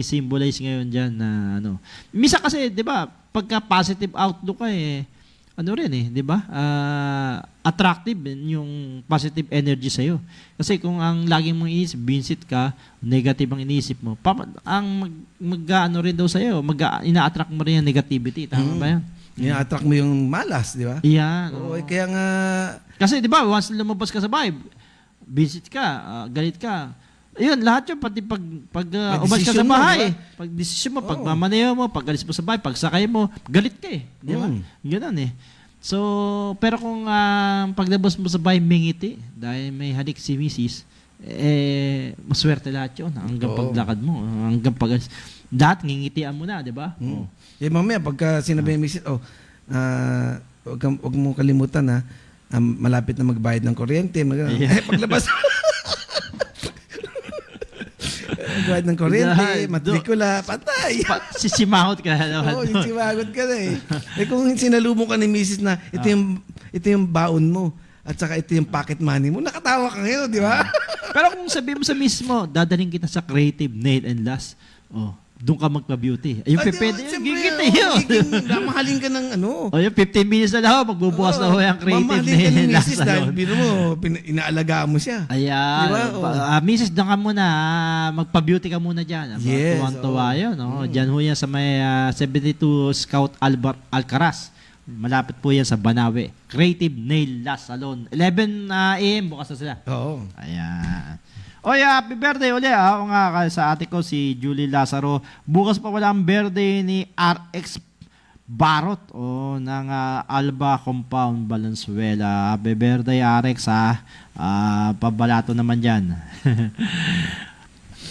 symbolize ngayon dyan na Misa kasi, di ba, pagka positive outlook ka di ba? Attractive yung positive energy sa'yo. Kasi kung ang laging mong inisip, binsit ka, negative ang inisip mo, ang rin daw sa'yo, ina-attract mo rin yung negativity. Tama ba yan? Ina-attract mo yung malas, di ba? Yan. Kaya nga... Kasi di ba, once lumabas ka sa vibe, binsit ka, galit ka, Ayun, lahat yun, pati pag umalis ka sa Pag-desisyon mo, bahay. di ba? Pag desisyon mo, pag mamaneho mo, pag alis mo sa bahay, pag sakay mo, galit ka eh. Di ba? Ganun eh. So, pero kung paglabas mo sa bahay, mingiti, dahil may halik si Mrs., maswerte lahat yun. Hanggang paglakad mo, hanggang pag lahat, ngingitian mo na, di ba? Mamaya, pagka sinabi ni Mrs., wag mo kalimutan ha, malapit na magbayad ng kuryente. Paglabas, magbayad ng kuryente, matrikula, patay. Sisimahot ka na naman. Oo, sisimahot ka na eh. Kung sinalumo ka ni Mrs. na ito yung baon mo, at saka ito yung pocket money mo, nakatawa ka ngayon, di ba? Pero kung sabihin mo sa mismo, dadaling kita sa Creative Nail and Lash, doon ka magpa-beauty. Ayun, pwede yun. Gigit na yun. Mamahalin ka ng ano. O yun, 15 minutes na lang ako, magbubukas na ako yung Creative Nail and Lash. Dahil biro mo, inaalagaan mo siya. Ayan. Diba? Mrs. doon ka muna, magpa-beauty ka muna dyan. Yes. Tuwan-tuwa yun. Diyan ho yan sa may 72 Scout Alcaraz. Malapit po yan sa Banawe. Creative Nail Lash Salon. 11 a.m. bukas na sila. Oo. Ayan. Oy, happy birthday uli. Ako nga sa ate ko, si Julie Lazaro. Bukas pa wala ang birthday ni RX Barot ng Alba Compound, Valenzuela. Happy birthday, RX ha. Pabalato naman dyan.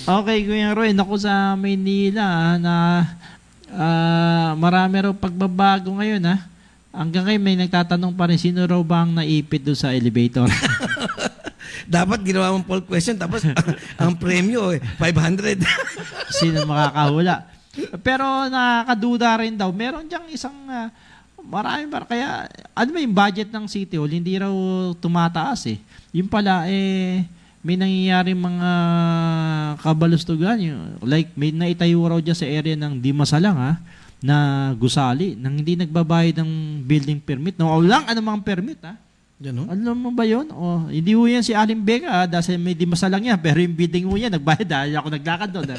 Okay, Kuya Roy. Naku sa Maynila na marami raw pagbabago ngayon ha. Hanggang ngayon may nagtatanong pa rin, sino raw ba ang naipit doon sa elevator? Dapat ginawa mong poll question tapos ang premyo 500. Sino makakahula? Pero nakakaduda rin daw. Meron diyang isang marami pa. Kaya ano ba yung budget ng City Hall? Hindi raw tumataas eh. Yung pala may nangyayari mga kabalustugan. Like may naitayo raw dyan sa area ng Dimasalang na gusali nang hindi nagbabayad ng building permit. No, walang anumang permit Alam mo ba yun? Hindi ho yan si Aling Becca dahil may Dimasalang yan. Pero yung building ho yan, nagbayad dahil ako naglakad doon.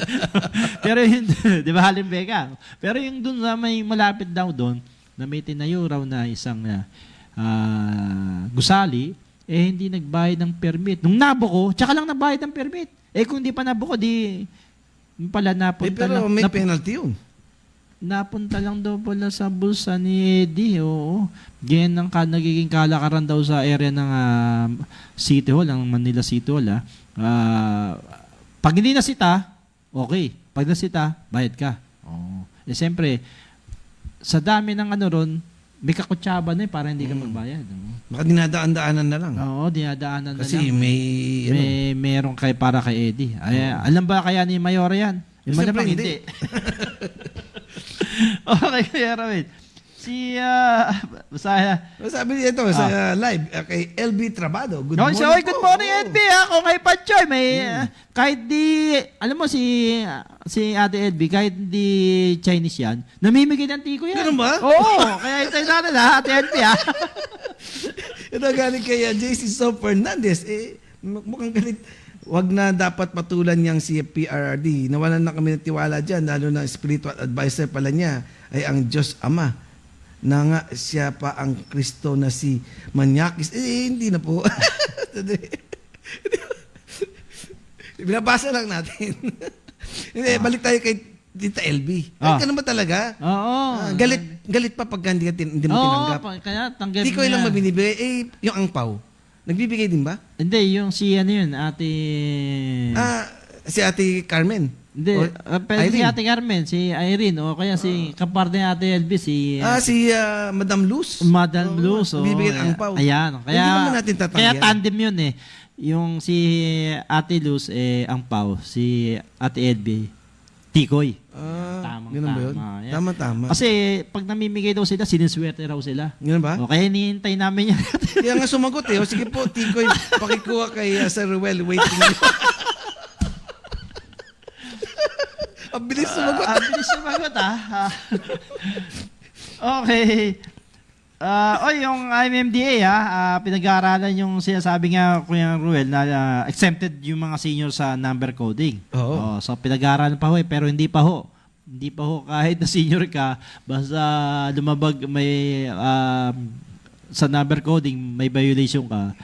Pero yun, di ba Aling Becca? Pero yung doon na may malapit daw doon, na may tinayo raw na isang gusali, hindi nagbayad ng permit. Nung nabuko, tsaka lang nagbayad ng permit. Kung hindi pa nabuko, di pala napunta pero may penalty yun. Napunta lang daw pala sa bulsa ni Eddie. Oo. Ganyan ang nagiging kalakaran daw sa area ng City Hall, ang Manila City Hall. Pag hindi nasita, okay. Pag nasita, bayad ka. Siyempre, sa dami ng ron, may kakutsaba na para hindi ka magbayad. Baka dinadaan-daanan na lang. Oo, dinadaanan na lang. Kasi meron kay para kay Eddie. Alam ba kaya ni Mayor yan? Malamang hindi. Okay, Kuya Ramil. Sabi niya ito sa live kay LB Trabado. Good morning. Good morning, LB. Ako kay Patchoy. Kahit di, alam mo si Ate LB, kahit di Chinese yan, namimigay ng tiko yan. Ganun ba? Oo. Kaya ito natin Ate LB Ito galing kay JC So Fernandez. Mukhang galit. Wag na dapat patulan niyang si PRRD. Nawalan na kami ng tiwala dyan, lalo na spiritual advisor pala niya ay ang Diyos Ama. Na nga siya pa ang Kristo na si Manyakis. Hindi na po. Binabasa lang natin. Balik tayo kay Tita LB. Ka naman talaga. Oo. Galit pa pag hindi mo tinanggap. Kaya tanggap Di ko lang mabinibigay. Yung angpaw. Nagbibigay din ba? Hindi, yung si Ate... si Ate Carmen. Hindi, si Ate Carmen, si Irene, o kaya si kaparte ni Ate LB, si Madam Luz. Madam Luz. Nagbibigay ng angpaw. Ayan. Hindi naman natin tatanggihan. Kaya tandem yun eh. Yung si Ate Luz, angpaw. Si Ate LB, tikoy. Ganun ba yun? Tama. Kasi pag namimigay daw sila, siniswerte raw sila. Ganun ba? O kaya hinihintay namin yan. Kaya nga sumagot eh. O sige po, tikoy, pakikuha kay Sir Ruel. Waiting. Ang bilis sumagot. Bilis sumagot Okay. Yung MMDA pinag-aaralan yung sinasabi nga Kuya Ruel na exempted yung mga senior sa number coding. So pinag-aaralan pa ho pero hindi pa ho. Hindi pa ho kahit na senior ka basta lumabag may sa number coding may violation ka,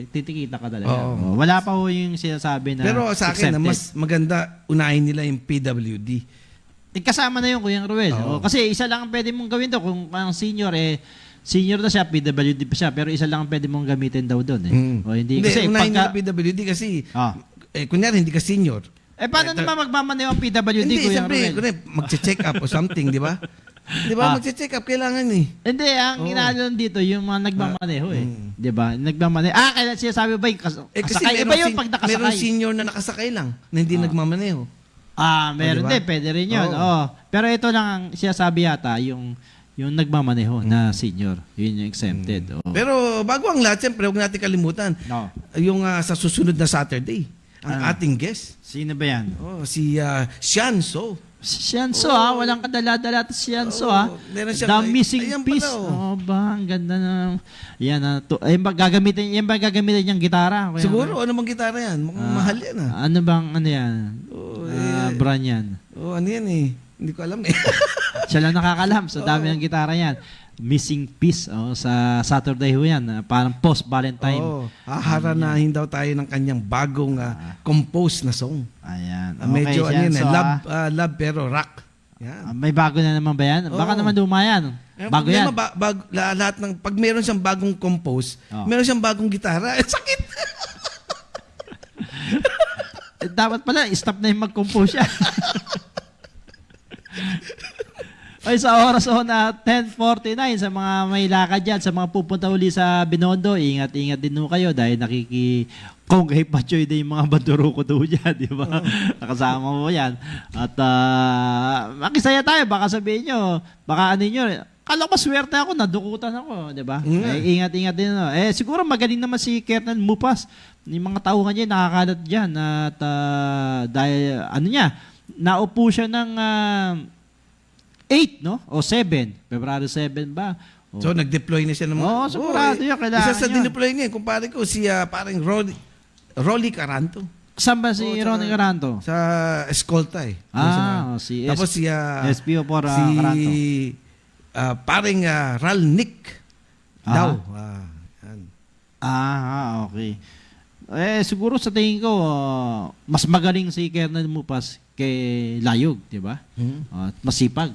titikita ka talaga. Oo. Wala pa ho yung sinasabi na Pero sa akin, accepted. mas maganda unahin nila yung PWD. Kasama na yung Kuya Ruel. Oo. Kasi isa lang ang pwede mong gawin to. Kung ang senior, senior na siya, PWD pa siya, pero isa lang ang pwede mong gamitin daw doon. Hindi, kasi unahin pagka, nila PWD kasi, kunyari, hindi ka senior. paano naman magmamaneho ang PWD, Hindi, Kuya siyempre, Ruel? magche-check up o something, di ba? Di ba, magche-check up, kailangan eh. Hindi, ang ginagawa dito, yung mga nagmamaneho Di ba? Nagmamaneho. Kaya sinasabi ba yung Kasi kasakay? Iba yung pag nakasakay. meron senior na nakasakay lang, na hindi nagmamaneho. Meron diba? din. Pwede rin yun. Pero ito lang ang sinasabi yata, yung nagmamaneho na senior. Yun yung exempted. Pero bago ang lahat, siyempre, huwag natin kalimutan, yung sa susunod na Saturday, ang ating guest. Sino ba yan? Si Sianso. Sianso walang kadala-dala at Sianso meron The siyang- Missing ayan Piece. pala, Ba, ang ganda na. Yan yan ba gagamitin niyang gitara? Kuya Siguro, Ruel? ano bang gitara yan? Mukhang mahal yan Ano yan? Brand yan. Ano yan eh? Hindi ko alam eh. Siya lang nakakalam. So, dami ng gitara yan. Missing Piece. Sa Saturday ho yan. Parang post-Valentine. Haharanahin daw tayo ng kanyang bagong composed na song. Ayan. Medyo Okay, Sianso, love pero rock. Yan. may bago na naman ba yan? Baka naman luma yan. Bago yan. Lahat ng, pag meron siyang bagong compose, meron siyang bagong gitara. Sakit! Dapat pala, stop na yung mag-compose siya. Ay, sa oras na 10:49 sa mga may lakad dyan, sa mga pupunta uli sa Binondo, ingat-ingat din ho kayo dahil kung kay Pachoy din yung mga banduruko doon dyan, di ba? Nakasama mo yan. At makisaya tayo, baka sabihin nyo, baka kala ko swerte ako, nadukutan ako, di ba? Ingat-ingat din. Siguro magaling naman si Colonel Mupas. Yung mga tauhan niya, nakakalat dyan. At dahil, naupo siya ng 8, no? O 7. February 7 ba? So, nag-deploy na siya ng mga... sigurado yun. Kailangan Isa sa yun. dineploy niya, kumpare ko, si parang Rolly Caranto. Saan ba si Ronnie Caranto? Sa Escolta eh. Tapos si... SPO por si Caranto. Parang Ral Nick daw. Okay. Siguro sa tingin ko, mas magaling si Colonel Mupas kay Layog, di ba? At masipag.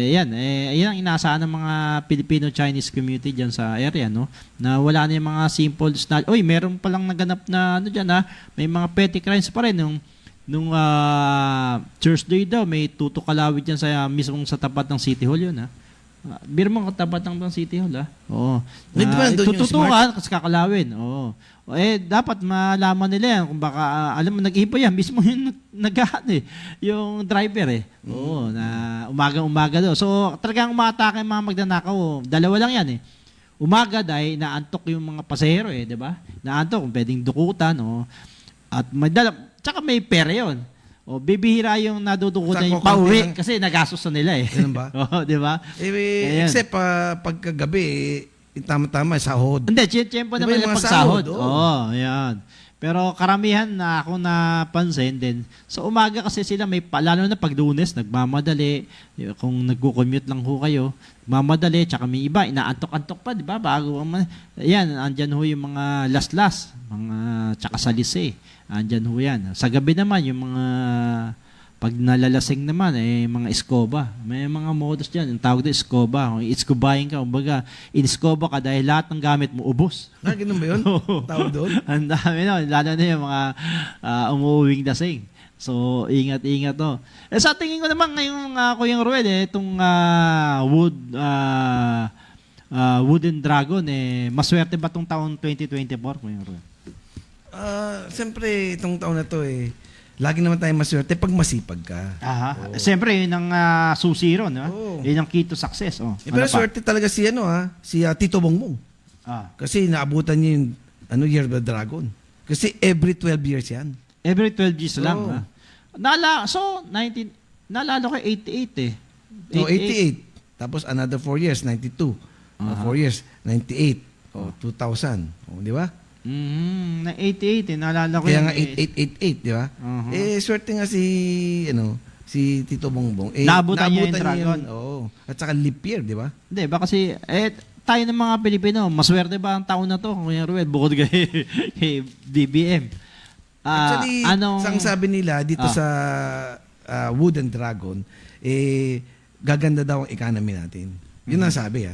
Yan ang inaasahan ng mga Filipino-Chinese community dyan sa area, no? Na wala na yung mga simple meron palang naganap na dyan, may mga petty crimes pa rin. Nung Thursday daw, may tutukalawit dyan mismong sa tapat ng City Hall yun, Biro mo katapat ng City Hall, Oo. Tututukan kasi kakalawin. Dapat malaman nila yan. Kung baka, alam mo, nag-ipo yan. Mismo yung yung driver, na umaga-umaga daw. So, talagang umatake yung mga magnanakaw. Dalawa lang yan, Umaga dahil naantok yung mga pasahero, di ba? Naantok, kung pwedeng dukutan, At tsaka may pera yun. Bibihira yung nadudukutan yung pauwi kasi nagastos na nila Ganun ba? di ba? Except pagkagabi, tama-tama, sahod. Hindi, tiyempo naman yung pagsahod. Yan. Pero karamihan na ako napansin din, sa umaga kasi sila lalo na pag Lunes, nagmamadali. Kung nagko-commute lang ho kayo, mamadali, tsaka may iba, inaantok-antok pa, di ba? Bago, yan, andyan ho yung mga las-las, tsaka salise. Andyan ho yan. Sa gabi naman, yung mga pag nalalasing naman, mga eskoba. May mga modus dyan. Yung tawag doon, eskoba. Kung iskobahin ka, kumbaga, in-eskoba ka dahil lahat ng gamit mo, ubos. Ganun ba yun? Tawag doon? Ang dami na. Lalo na yung mga umuwing lasing. So, ingat-ingat to. Sa tingin ko naman ngayong Kuya Ruel, itong Wooden Dragon, maswerte ba itong taon 2024, Kuya Ruel? Siyempre, itong taon na to lagi naman tayo maswerte pag masipag ka. Siyempre, yun ang susi ron, yun ang key to success. Pero swerte talaga si Tito Bongbong. Kasi naabutan niya yung Year of the Dragon. Kasi every 12 years yan. Every 12 years lang. Naalala ko 88 88. Tapos another 4 years, 92. 4 years, 98. 2000. Di ba? Na 88 naalala ko. Kaya nga 8888, di ba? Swerte nga si Tito Bongbong. Naabutan niya yung Dragon. At saka leap year, di ba? Hindi, ba kasi tayo ng mga Pilipino, maswerte ba ang taon na to, Kuya Ruel, bukod kay BBM? Actually, ang sabi nila dito sa Wooden Dragon, gaganda daw ang economy natin. Yun ang sabi,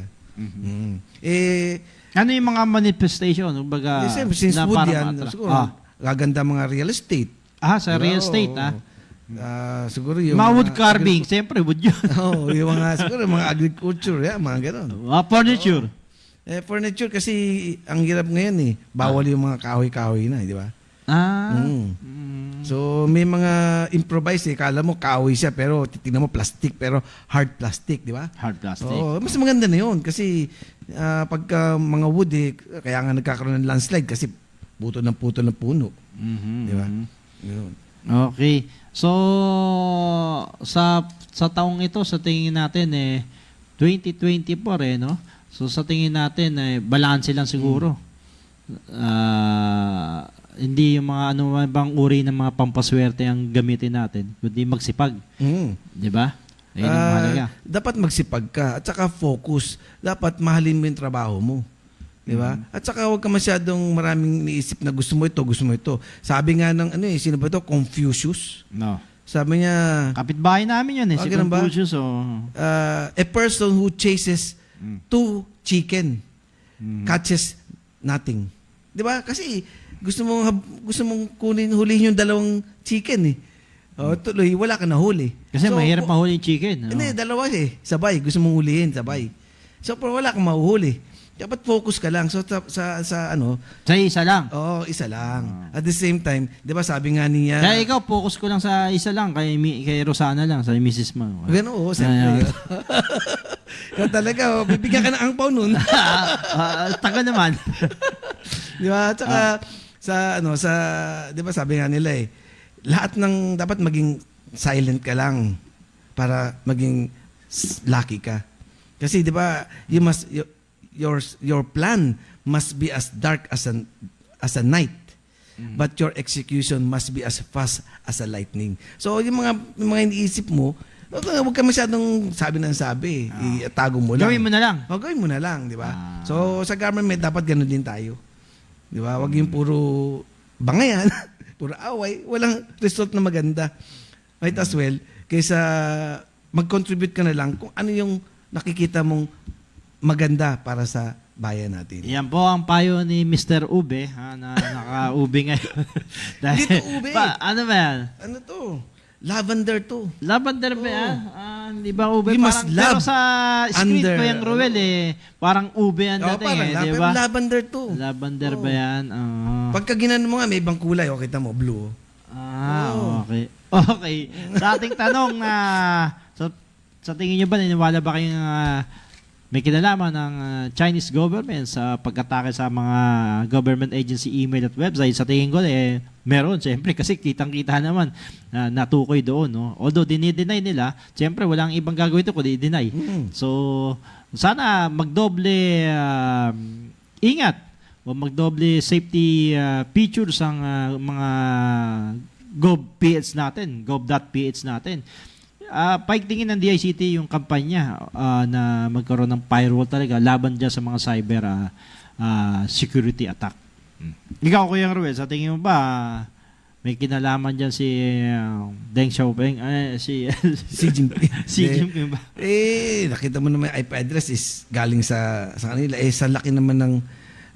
ano yung mga manifestation? Kumbaga, since na wood parang yan, siguro, gaganda mga real estate. Sa real estate, siguro yung mga wood carving, siyempre wood yun. Yung mga, siguro mga agriculture, mga gano'n. Furniture. Furniture kasi ang hirap ngayon bawal yung mga kahoy-kahoy na, di ba? So may mga improvise kala mo kahoy siya pero titingnan mo plastic pero hard plastic, di ba? Hard plastic. Mas maganda na yun kasi pagka mga wood kaya nga nagkakaroon ng landslide kasi puto ng puno. Di ba? Yun. Okay. So sa taong ito sa tingin natin 2024 no? So sa tingin natin balanse lang siguro. Hindi yung mga bang uri ng mga pampaswerte ang gamitin natin, kundi magsipag. Di ba? Ayun ang mahalaga. Dapat magsipag ka at saka focus. Dapat mahalin mo yung trabaho mo. Di ba? At saka huwag ka masyadong maraming iniisip na gusto mo ito. Sabi nga ng sino ba ito? Confucius. No. Sabi niya, kapitbahay namin yan si Confucius. A person who chases 2 chicken catches nothing. Di ba? Kasi gusto mong hulihin yung 2 chicken tuloy, wala ka na huli. Kasi mahirap mahuli yung chicken. Hindi, 2 sabay. Gusto mong hulihin, sabay. So, pero wala kang mahuhuli. Dapat focus ka lang. So, sa isa lang? Oo, isa lang. At the same time, di ba sabi nga niya... Kaya ikaw, focus ko lang sa isa lang, kay Rosana lang, sa Mrs. mo. Gano'n, siyempre. Kaya talaga, bibigyan ka ng angpaw nun. Taga naman. Di ba? Tsaka, di ba sabi nga nila lahat ng dapat maging silent ka lang para maging lucky ka. Kasi di ba, your plan must be as dark as a night, but your execution must be as fast as a lightning. So yung mga iniisip mo, huwag ka masyadong sabi. Itago mo lang. Gawin mo na lang. Gawin mo na lang, di ba? So sa government dapat ganun din tayo. Di ba? Huwag yung puro bangayan, puro away, walang result na maganda. Might as well, kaysa mag-contribute ka na lang kung ano yung nakikita mong maganda para sa bayan natin. Yan po ang payo ni Mr. Ube, na naka-ube ngayon. Dito ube. Ano ba yan? Ano to? Lavender to. Lavender ba yan? Di ba ube? You Parang, pero sa script ko yung Ruel parang ube yan dating di ba? Lavender to. Lavender ba yan? Pagka ginano mo nga, may ibang kulay. O, kita mo, blue. Okay. Okay. Sa ating tanong na, sa tingin nyo ba, niniwala ba kayong may kinalaman ng Chinese government sa pag-atake sa mga government agency email at website? Sa tingin ko, meron, siyempre, kasi kitang-kita naman natukoy doon. No? Although, dinideny nila, siyempre, walang ibang gagawin ito kundi i-deny. So, sana magdoble ingat o magdoble safety features ang mga gov.ph natin. Paigtingin ng DICT yung kampanya na magkaroon ng firewall talaga laban dyan sa mga cyber security attack. Ikaw, Kuya Ruel, sa tingin mo ba may kinalaman dyan si Deng Xiaoping? Si Jinping ba? Nakita mo naman IP address is galing sa kanila. Sa laki naman ng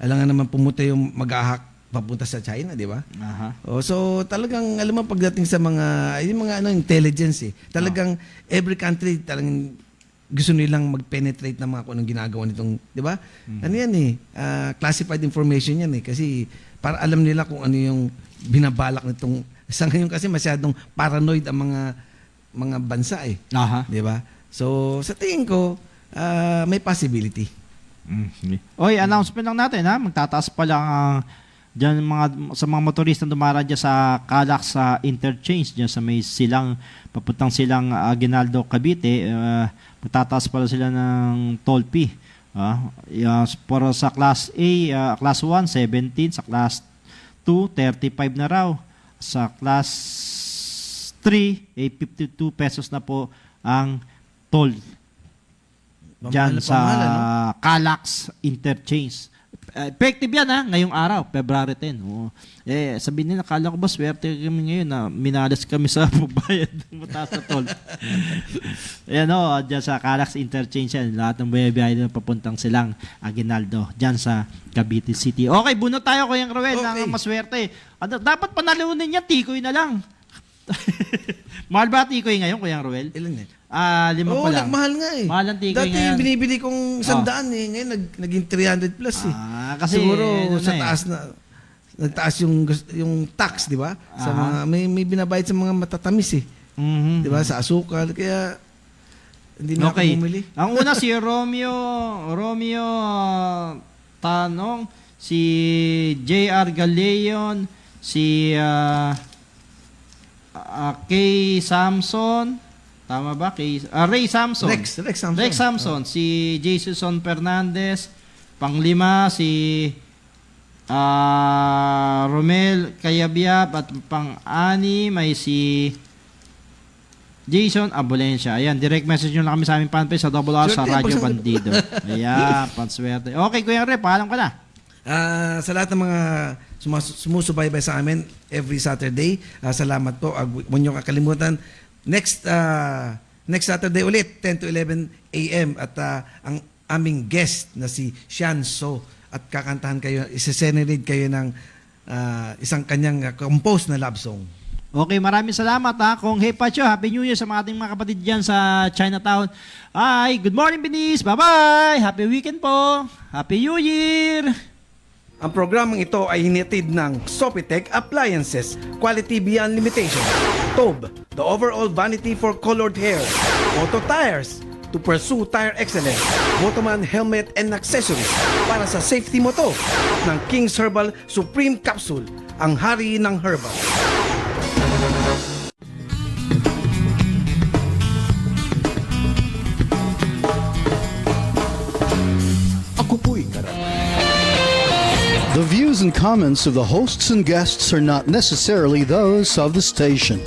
alangan naman pumunta yung mag-ahak papunta sa China, di ba? So talagang alam mo pagdating sa mga intelligence talagang every country talagang gusto nilang mag-penetrate ng mga kung anong ginagawa nitong, di ba? Ano yan classified information yan kasi para alam nila kung ano yung binabalak nitong sa ngayon kasi masyadong paranoid ang mga bansa di ba? So sa tingin ko may possibility. Oy, announcement lang natin magtataas pa lang diyan sa mga motorista dumara diyan sa Calax sa interchange diyan sa may silang papuntang silang Aguinaldo, Cavite, magtataas pala sila ng toll fee. Para sa class A, class 1 17, sa class 2 35 na raw. Sa class 3 52 pesos na po ang toll. Diyan Pamahala, sa no? Calax Interchange. Effective yan ngayong araw, February 10. Oo. Sabihin nila, kala ko ba swerte kami ngayon na minalas kami sa pagbayad ng mataas na toll. Ayan dyan sa Calax Interchange yan. Lahat ng bumibiyahe na papuntang Silang Aguinaldo, dyan sa Cavite City. Okay, bunot tayo Kuya Roel ng maswerte. Dapat panalunin niya, tikoy na lang. Mahal ba tikoy ngayon, Kuya Roel? Ilan eh? 5 pa lang. Nagmahal nga eh. Mahal ang tikoy Dati ngayon. yung binibili kong 100 eh. Ngayon naging 300 plus eh. Kasi siguro ano sa na eh. taas na nagtaas yung tax, di ba? Sa mga may binabayad sa mga matatamis eh. Di ba? Sa asukal. Kaya hindi na ako bumili. Ang una si Romeo Tanong, si J.R. Galeon, si Kay Samson, tama ba? Ray Samson. Rex Samson. Rex Samson, si Jason Fernandez, panglima si Romel Kayabyab, at pang-ani may si Jason Abulencia. Ayan, direct message nyo lang kami sa aming fanpage sa RR sa Radyo Bandido. Ayan, panswerte. Okay, Kuya Re, paalam ka na. Sa lahat ng mga sumusubaybay sa amin every Saturday, salamat po. Huwag niyo kakalimutan, next Saturday ulit, 10 to 11 a.m. At ang aming guest na si Sean So, at kakantahan kayo, isa-serenade kayo ng isang kanyang composed na love song. Okay, maraming salamat Kung Hey Pacho, Happy New Year sa mga ating mga kapatid dyan sa Chinatown. Ay, good morning Binis, bye-bye, happy weekend po, Happy New Year. Ang programang ito ay hinitid ng Sopitech Appliances, Quality Beyond Limitation, Tob, the overall vanity for colored hair, Moto Tires, to pursue tire excellence, Motoman helmet and accessories para sa safety mo to, ng King's Herbal Supreme Capsule, ang hari ng herbal. The views and comments of the hosts and guests are not necessarily those of the station.